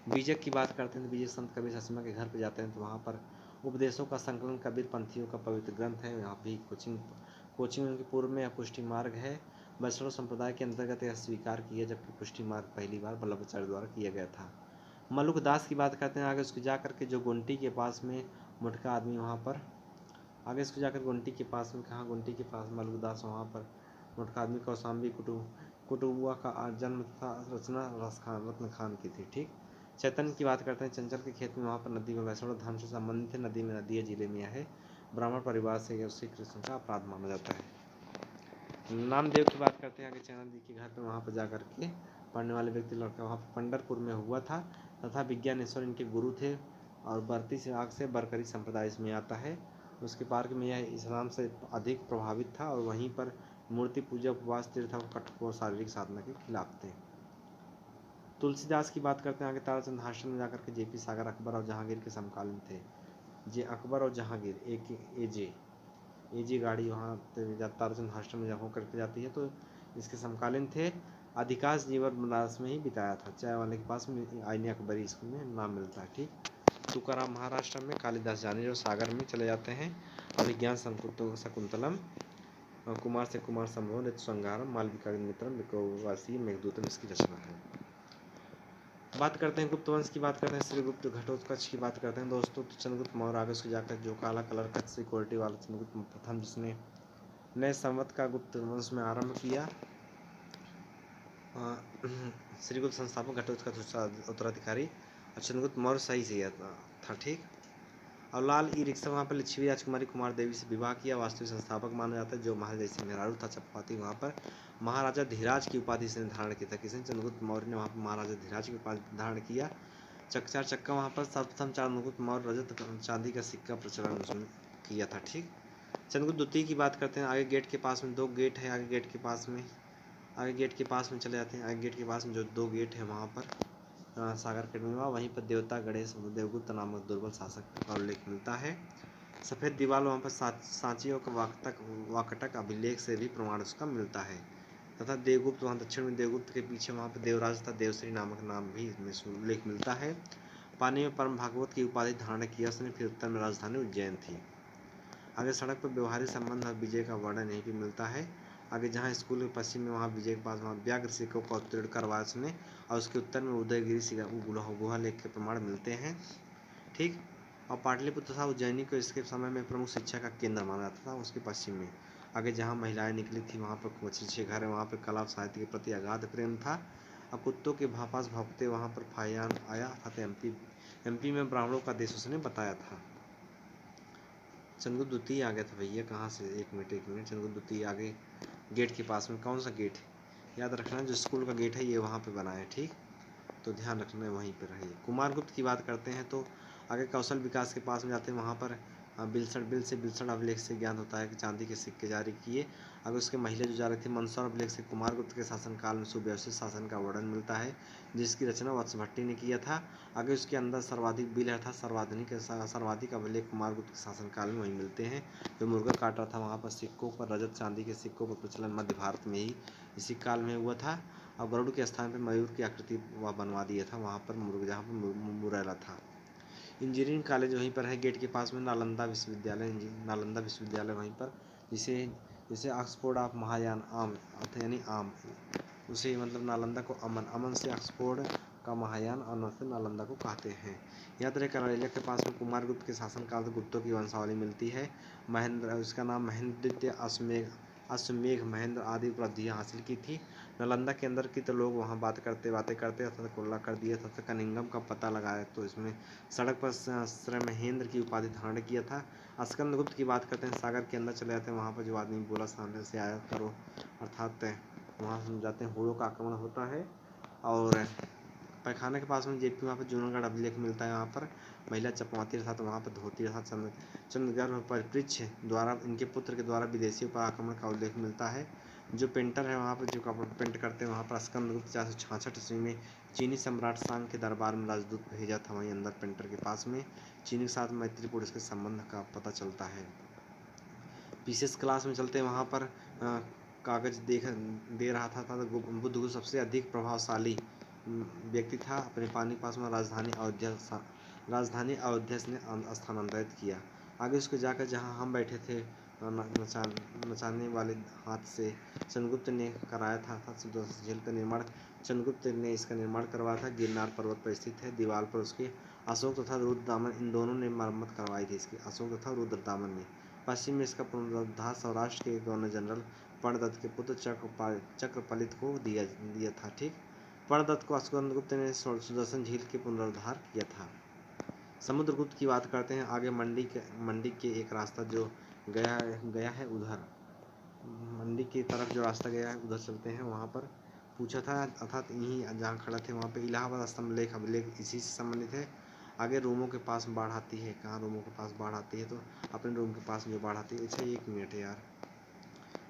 S1: बीजक की बात करते हैं तो बीजक संत कबीर ससमा के घर पर जाते हैं तो वहाँ पर उपदेशों का संकलन कबीर पंथियों का पवित्र ग्रंथ है। यहाँ भी कोचिंग उनके पूर्व में पुष्टि मार्ग है। वैष्णव संप्रदाय के अंतर्गत यह स्वीकार किया, जबकि पुष्टि मार्ग पहली बार वल्लभाचार्य द्वारा किया गया था। मलुक दास की बात करते हैं, आगे उसके जा करके जो गुंटी के पास में मुटका आदमी, वहाँ पर आगे इसको जाकर गुंटी के पास में, कहाँ गुंटी के पास मलुक दास, वहाँ पर मुटका आदमी कौशाम्बी कुटुबुआ का जन्म था। रचना रत्न खान की थी, ठीक। चैतन्य की बात करते हैं, चंचल के खेत में, वहाँ पर नदी में वैष्णव धर्म से संबंधित है। नदी में नदिया जिले में है। ब्राह्मण परिवार से श्री कृष्ण का अपराध माना जाता है। नामदेव की बात करते हैं, आगे चैनल जी के घर पर वहाँ पर जाकर के पढ़ने वाले व्यक्ति लड़का वहाँ पर पंढरपुर में हुआ था तथा विज्ञानेश्वर इनके गुरु थे। और बरती से आग से बरकरी संप्रदाय इसमें आता है। उसके पार्क में यह इस्लाम से अधिक प्रभावित था और वहीं पर मूर्ति पूजा, उपवास, तीर्थ और कठोर शारीरिक साधना के खिलाफ थे। तुलसीदास की बात करते हैं, आगे ताराचंद आश्रम में जाकर के JP सागर अकबर और जहांगीर के समकालीन थे। अकबर और जहांगीर एजे गाड़ी वहाँ ताराचंद आश्रम में होकर के जाती है तो इसके समकालीन थे। अधिकांश जीवन बनारस में ही बिताया था। चाय वाले के पास में आईने अकबरी स्कूल में नाम मिलता है, ठीक। तुकाराम महाराष्ट्र में, कालिदास जानी जो सागर में चले जाते हैं। और विज्ञान शकुंतलम, कुमार से कुमार संभव, ऋतु संहारम, मालविका मित्रम, विक्रमवासी, मेघदूतम इसकी रचना है। बात करते हैं गुप्त वंश की बात करते हैं, श्रीगुप्त घटोत्कच की बात करते हैं दोस्तों। तो चंद्रगुप्त मौर्य आगे उसको जाकर जो काला कलर का सिक्योरिटी वाला चंद्रगुप्त प्रथम, जिसने नए संवत का गुप्त वंश में आरंभ किया। श्रीगुप्त संस्थापक घटोत्कच उत्तराधिकारी और चंद्रगुप्त मौर्य सही से था, ठीक। और लाल ई रिक्शा वहाँ पर लिच्छवी राजकुमारी कुमार देवी से विवाह किया। वास्तविक संस्थापक माना जाता है। जो महल जैसे मेहरारू था चपपाती, वहाँ पर महाराजा धीराज की उपाधि से धारण किया था। किसने? चंद्रगुप्त मौर्य ने वहाँ पर महाराजा धीराज की उपाधि धारण किया। चक्का वहाँ पर सर्वप्रथम चंद्रगुप्त मौर्य रजत चांदी का सिक्का प्रचलन उसने किया था, ठीक। चंद्रगुप्त द्वितीय की बात करते हैं, आगे गेट के पास में 2 गेट है। आगे गेट के पास में चले जाते हैं। आगे गेट के पास में जो 2 गेट है वहाँ पर सागर के में, वहीं पर देवता गणेश देवगुप्त नामक दुर्बल शासक का उल्लेख मिलता है। सफ़ेद दीवार वहाँ पर सांचियों का वाकटक अभिलेख से भी प्रमाण उसका मिलता है। तथा देवगुप्त वहाँ दक्षिण में, देवगुप्त के पीछे वहाँ पर देवराज था, देवश्री नामक नाम भी इसमें उल्लेख मिलता है। पानी में परम भागवत की उपाधि धारण किया उसने। फिर उत्तर में राजधानी उज्जैन थी। आगे सड़क पर व्यवहारिक संबंध और विजय का वर्णन यहीं भी मिलता है। आगे जहाँ स्कूल के पश्चिम में, वहाँ विजय के पास वहाँ व्याघ्र सिक्कों का उत्तीर्ण करवाया उसने। और उसके उत्तर में उदयगिरी गुहा लेख के प्रमाण मिलते हैं, ठीक। और पाटलिपुत्र था उज्जैनी को इसके समय में प्रमुख शिक्षा का केंद्र माना जाता था उसके पश्चिम में। आगे जहाँ महिलाएं निकली थी वहाँ पर कुछ अच्छे घर है, वहाँ पर कला और साहित्य के प्रति अगाध प्रेम था। और कुत्तों के पास भौंकते वहाँ पर फायान आया था। एमपी में ब्राह्मणों का देश उसने बताया था। चंद्रगुप्त द्वितीय आ गया था भैया, कहाँ से, एक मिनट चंद्रगुप्त द्वितीय आगे गेट के पास में, कौन सा गेट याद रखना, जो स्कूल का गेट है ये वहाँ पे बना है, ठीक, तो ध्यान रखना है वहीं पर रहिए। कुमार गुप्त की बात करते हैं तो आगे कौशल विकास के पास में जाते हैं, वहाँ पर बिल्सण अभिलेख से ज्ञात होता है कि चांदी के सिक्के जारी किए। अगर उसके महिला जो जा रहे थे मंदसौर अभिलेख से कुमार गुप्त के शासनकाल में सुव्यवस्थित शासन का वर्णन मिलता है, जिसकी रचना वत्स भट्टी ने किया था। आगे उसके अंदर सर्वाधिक बिल था, सर्वाधिक अभिलेख कुमार गुप्त के शासनकाल में वहीं मिलते हैं। जो मुर्गा काट रहा था वहाँ पर सिक्कों पर, रजत चांदी के सिक्कों पर प्रचलन मध्य भारत में ही इसी काल में हुआ था। और गरुड़ के स्थान पर मयूर की आकृति वह बनवा दिया था वहाँ पर, जहाँ पर मुरैला था। इंजीनियरिंग कॉलेज वहीं पर है गेट के पास में, नालंदा विश्वविद्यालय वहीं पर, जिसे जिसे ऑक्सफोर्ड ऑफ महायान आम यानी आम, उसे मतलब नालंदा को अमन से ऑक्सफोर्ड का महायान और नर से नालंदा को कहते हैं। याद रहे करौलिया के पास में कुमार गुप्त के शासनकाल से गुप्तों की वंशावली मिलती है। उसका नाम महेंद्र अश्वमेघ महेंद्र आदि उपलब्धियाँ हासिल की थी। नालंदा के अंदर की तो लोग वहाँ बातें करते अर्थात कुल्ला कर दिया था, कनिंगम का पता लगाया तो इसमें सड़क पर श्रमहेंद्र की उपाधि धारण किया था। स्कंदगुप्त की बात करते हैं, सागर के अंदर चले जाते हैं, वहाँ पर जो आदमी बोला सामने से आया करो, अर्थात वहाँ समझाते हैं होड़ों का आक्रमण होता है। और पैखाना के पास में जेपी, वहाँ पर जूनागढ़ अभिलेख मिलता है। वहाँ पर महिला चपमाती अर्थात वहाँ पर धोती अर्थात चंद्रगर्भ परिपृच्छ द्वारा इनके पुत्र के द्वारा विदेशियों पर आक्रमण का उल्लेख मिलता है। जो पेंटर है वहाँ पर जो कपड़ा पेंट करते हैं वहाँ पर स्कंदगुप्त 466 ईस्वी में चीनी सम्राट सांग के दरबार में राजदूत भेजा था, वहीं अंदर पेंटर के पास में चीनी के साथ मैत्रीपूर्ण इसके संबंध का पता चलता है। पीसीएस क्लास में चलते हैं, वहाँ पर कागज दे रहा था बुद्ध गुप्त सबसे अधिक प्रभावशाली व्यक्ति था। अपने पानी पास में राजधानी अयोध्या ने स्थानांतरित किया। आगे उसको जाकर जहाँ हम बैठे थे नचाने वाले हाथ से चंद्रगुप्त ने कराया था झील का निर्माण। चंद्रगुप्त ने इसका निर्माण करवाया था, गिरनार पर्वत पर स्थित है। दीवार पर उसके अशोक तथा रुद्रदामन इन दोनों ने मरम्मत करवाई थी इसकी, अशोक तथा रुद्रदामन ने। पश्चिम में इसका पुनरुद्धार सौराष्ट्र के गवर्नर जनरल पर्णदत्त के पुत्र चक्रपलित को दिया था, ठीक। पर्णदत्त को स्कंदगुप्त ने सुदर्शन झील के पुनरुद्धार किया था। समुद्रगुप्त की बात करते हैं, आगे मंडी के एक रास्ता जो गया है उधर, मंडी की तरफ जो रास्ता गया है उधर चलते हैं। वहाँ पर पूछा था अर्थात यहीं जहाँ खड़ा थे वहाँ पे इलाहाबाद स्तंभ लेख अभिलेख इसी से संबंधित है। आगे रूमों के पास बाढ़ आती है, कहाँ रूमों के पास बाढ़ आती है, तो अपने रूम के पास जो बाढ़ आती है। अच्छा 1 मिनट है यार,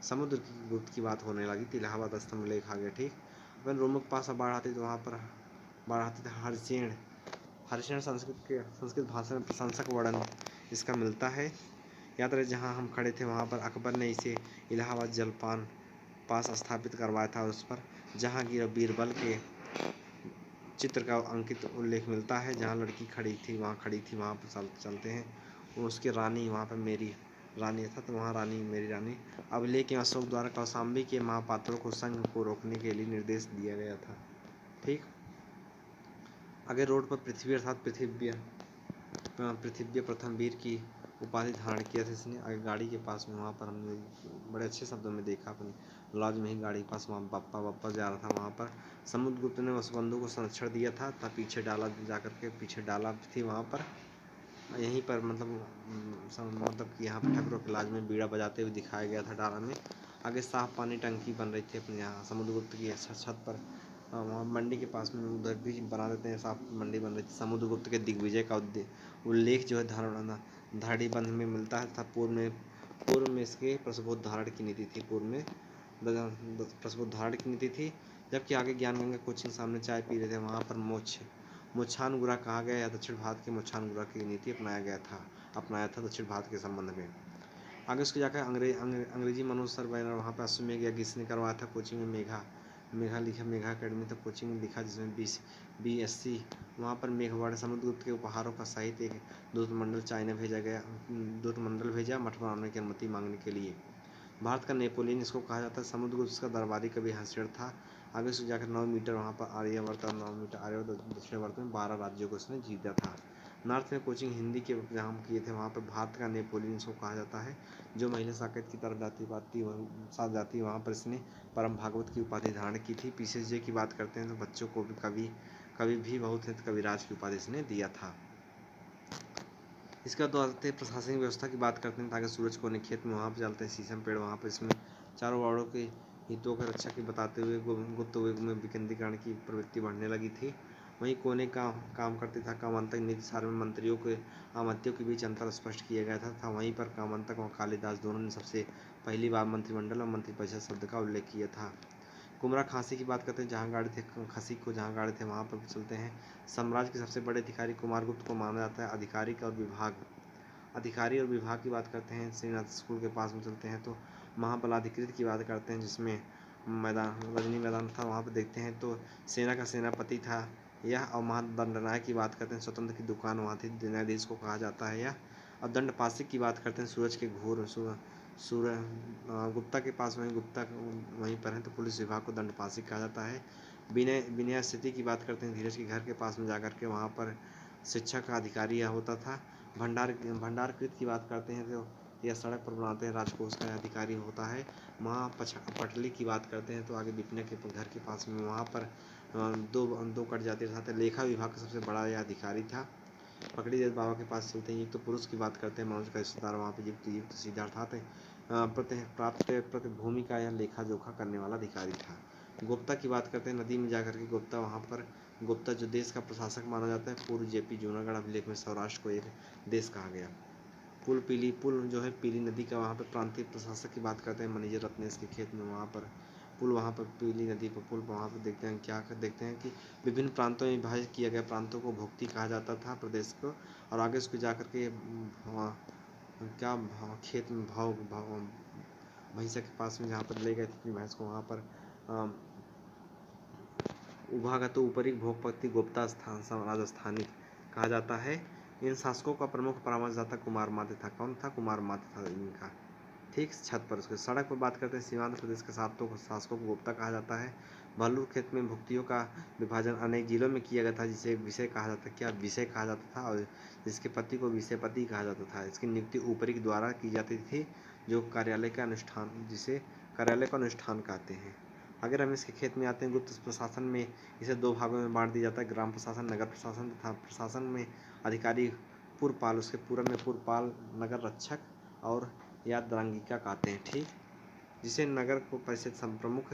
S1: समुद्रगुप्त की बात होने लगी तो इलाहाबाद स्तंभ लेख आ गया, ठीक। अपने रूमों के पास बाढ़ आती तो वहाँ पर बाढ़ आती थी। हरिशेन संस्कृत भाषा में प्रशंसक वर्णन इसका मिलता है। याद रहे जहाँ हम खड़े थे वहाँ पर अकबर ने इसे इलाहाबाद जलपान पास स्थापित करवाया था, उस पर जहाँ की बीरबल के चित्र का अंकित उल्लेख मिलता है। जहाँ लड़की खड़ी थी वहाँ पर चलते हैं। उसकी रानी वहाँ पर मेरी रानी था, तो वहाँ रानी मेरी रानी अभिलेख एवं अशोक द्वारा कौशाम्बी के महापात्रों को संघ को रोकने के लिए निर्देश दिया गया था, ठीक। आगे रोड पर पृथ्वी अर्थात पृथ्वी प्रथम वीर की उपाधि धारण किया था इसने। आगे गाड़ी के पास में वहाँ पर हमने बड़े अच्छे शब्दों में देखा, अपनी लॉज में ही गाड़ी के पास वहाँ बप्पा जा रहा था। वहाँ पर समुद्रगुप्त ने उस बंधु को संरक्षण दिया था, तब पीछे डाला जाकर के पीछे डाला थी वहाँ पर, यहीं पर मतलब कि यहाँ पर ठाकुरों के लाज में बीड़ा बजाते हुए दिखाया गया था डाला में। आगे साफ पानी टंकी बन रही थी अपने यहाँ समुद्रगुप्त की छत पर, वहाँ मंडी के पास में उधर भी बना देते हैं, साफ मंडी बन रही थी। समुद्रगुप्त के दिग्विजय का उल्लेख जो है धारणी बंध में मिलता है तथा पूर्व में इसके प्रसवोद्धारण की नीति थी, प्रसवोद्धारण की नीति थी। जबकि आगे ज्ञानगंगा कोचिंग सामने चाय पी रहे थे वहाँ पर मोच्छानगुरा कहा गया या दक्षिण भारत के मोच्छानगुरा की नीति अपनाया था दक्षिण भारत के संबंध में। आगे उसके जाकर अंग्रेजी मनोज सर बैनर वहाँ पर अश्वमेघ यज्ञ ने करवाया था। कोचिंग में मेघा अकेडमी तक कोचिंग लिखा, जिसमें BSc वहाँ पर मेघवाड़ समुद्रगुप्त के उपहारों का सहित एक दूतमंडल चाइना भेजा मठ बनाने की अनुमति मांगने के लिए। भारत का नेपोलियन इसको कहा जाता है। समुद्रगुप्त इसका दरबारी कवि हंसराज था। आगे से जाकर 9 मीटर वहाँ पर आर्यवर्त और 9 मीटर आर्यवर्त दक्षिणावर्त में 12 राज्यों को इसने जीता था। नॉर्थ में कोचिंग हिंदी के जहाँ किए थे वहाँ पर भारत का नेपोलियन इसको कहा जाता है। जो महिला साकेत की तरफ साथ जाती वहाँ पर इसने परम भागवत की उपाधि धारण की थी। पीसीजे की बात करते हैं तो बच्चों को भी कवि भी बहुत है, कविराज की उपाधि इसने दिया था। इसके बाद प्रशासनिक व्यवस्था की बात करते हैं। ताकि सूरज को खेत में वहाँ पर चलते हैं शीशम पेड़, वहाँ पर इसमें चारों वाड़ों के हितों की रक्षा की बताते हुए गुप्त युग में विकेंद्रीकरण की प्रवृत्ति बढ़ने लगी थी। वहीं कोने का काम करते था। कामांतक नीति सार में मंत्रियों के अमात्यों के बीच अंतर स्पष्ट किया गया था। वहीं पर कामांतक और कालिदास दोनों ने सबसे पहली बार मंत्रिमंडल और मंत्रिपरिषद शब्द का उल्लेख किया था। कुमरा खांसी की बात करते हैं। जहाँ गाड़े थे खसी को जहाँ गाड़े थे वहाँ पर चलते हैं। साम्राज्य के सबसे बड़े अधिकारी कुमारगुप्त को माना जाता है। अधिकारी और विभाग की बात करते हैं। श्रीनाथ स्कूल के पास में चलते हैं तो महाबलाधिकृत की बात करते हैं, जिसमें रजनी मैदान था। वहाँ पर देखते हैं तो सेना का सेनापति था यह। और महादंडनायक की बात करते हैं, स्वतंत्र की दुकान वहाँ थी, न्यायाधीश को कहा जाता है यह। और दंडपासिक की बात करते हैं, सूरज के घोर गुप्ता के पास गुप्ता वहीं पर है तो पुलिस विभाग को दंडपासिक कहा जाता है। विनय स्थिति की बात करते हैं, धीरज के घर के पास में जाकर के वहाँ पर शिक्षा का अधिकारी यह होता था। भंडारकृत की बात करते हैं तो यह सड़क पर बनाते हैं, राजकोष का अधिकारी होता है। पटली की बात करते हैं तो आगे विपिन के घर के पास में वहाँ पर दो कट जाते थे। लेखा विभाग का सबसे बड़ा यह अधिकारी था। पकड़ी देव बाबा के पास चलते हैं। युक्त तो पुरुष की बात करते हैं, मनुष्य का रिश्तेदार वहाँ पे युक्त सिद्धार्थ प्राप्त भूमि का यह लेखा जोखा करने वाला अधिकारी था। गुप्ता की बात करते हैं। नदी में जाकर के गुप्ता वहाँ पर गुप्ता जो देश का प्रशासक माना जाता है। पूर्व जेपी जूनागढ़ अभिलेख में सौराष्ट्र को एक देश कहा गया। पुल जो है पीली नदी का, वहाँ पर प्रांतीय प्रशासक की बात करते हैं। मैनेजर रत्नेश के खेत में वहाँ पर पुल, वहाँ पर पीली नदी पर पुल, वहाँ पर देखते हैं कि विभिन्न प्रांतों में विभाजित किया गया। प्रांतों को भुक्ति कहा जाता था प्रदेश को। और आगे उसको जाकर के खेत में भैंसा के पास में जहाँ पर ले गए थे अपनी भैंस को, वहाँ पर उभागा तो ऊपरी भोगपति गुप्ता राजस्थानी कहा जाता है। इन शासकों का प्रमुख परामर्शदाता कुमारमात्य था। कौन था? कुमारमात्य था इनका। ठीक छत पर उसके सड़क पर बात करते हैं। सीमांत प्रदेश के शासकों को गुप्ता कहा जाता है। भालू खेत में भुक्तियों का विभाजन अनेक जिलों में किया गया था, जिसे विषय कहा जाता, क्या विषय कहा जाता था, और जिसके पति को विषयपति कहा जाता था। इसकी नियुक्ति ऊपरी के द्वारा की जाती थी, जो कार्यालय का अनुष्ठान कहते हैं। अगर हम इसके खेत में आते हैं, गुप्त प्रशासन में इसे दो भागों में बांट दिया जाता है, ग्राम प्रशासन, नगर प्रशासन तथा प्रशासन में अधिकारी पुरपाल, उसके पूर्व में पुरपाल, नगर रक्षक और या द्रांगिका कहते हैं। ठीक, जिसे नगर को परिषद प्रमुख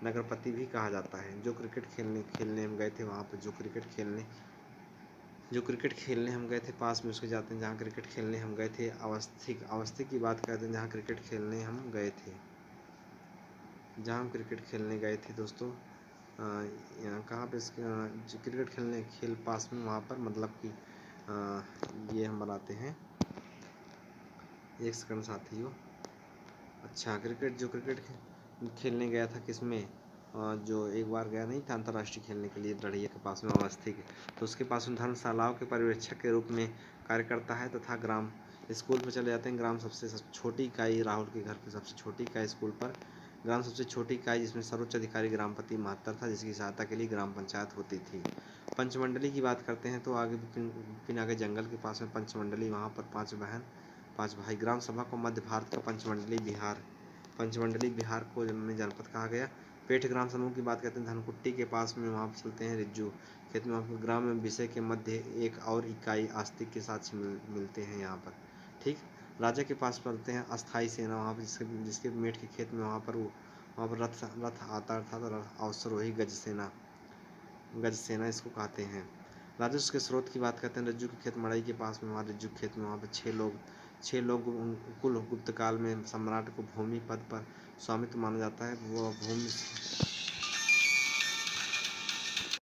S1: नगरपति भी कहा जाता है। जो क्रिकेट खेलने हम गए थे वहाँ पर, जो क्रिकेट खेलने हम गए थे पास में उसके जाते हैं जहाँ क्रिकेट खेलने हम गए थे। अवस्थी की बात करते हैं, जहाँ क्रिकेट खेलने हम गए थे, जहाँ हम क्रिकेट खेलने गए थे दोस्तों। यहाँ कहाँ पे क्रिकेट खेल पास में वहाँ पर, मतलब कि ये हम बनाते हैं। एक सेकंड साथियों। अच्छा, क्रिकेट खेलने गया था किसमें, जो एक बार गया नहीं था अंतर्राष्ट्रीय खेलने के लिए डढ़िया के पास में अवस्थी के, तो उसके पास में धर्मशालाओं के पर्यवेक्षक के रूप में कार्य करता है तथा ग्राम स्कूल पर चले जाते हैं। ग्राम सबसे छोटी इकाई, राहुल के घर की सबसे छोटी इकाई स्कूल पर ग्राम सबसे छोटी इकाई, जिसमें सर्वोच्च अधिकारी ग्रामपति महत्तर था, जिसकी सहायता के लिए ग्राम पंचायत होती थी। पंचमंडली की बात करते हैं तो आगे आगे जंगल के पास में पंचमंडली, वहाँ पर 5 बहन 5 भाई। ग्राम सभा को मध्य भारत का पंचमंडली बिहार को जनपद कहा गया। पेठ ग्राम समूह की बात करते हैं, धनकुट्टी के पास में वहाँ पर चलते हैं। रिज्जू खेत में ग्राम में विषय के मध्य एक और इकाई आस्तिक के साथ मिलते हैं यहाँ पर। ठीक, राजा के पास पढ़ते हैं अस्थाई सेना, वहाँ पर जिसके मेठ के खेत में वहाँ पर रथ आता था, तो अवसरोही गज सेना इसको कहते हैं। राजस्व के स्रोत की बात करते हैं। रज्जू के खेत मड़ई के पास में, वहाँ रज्जू खेत में वहाँ पर 6 लोग कुल गुप्त काल में सम्राट को भूमि पद पर स्वामित्व माना जाता है। वो भूमि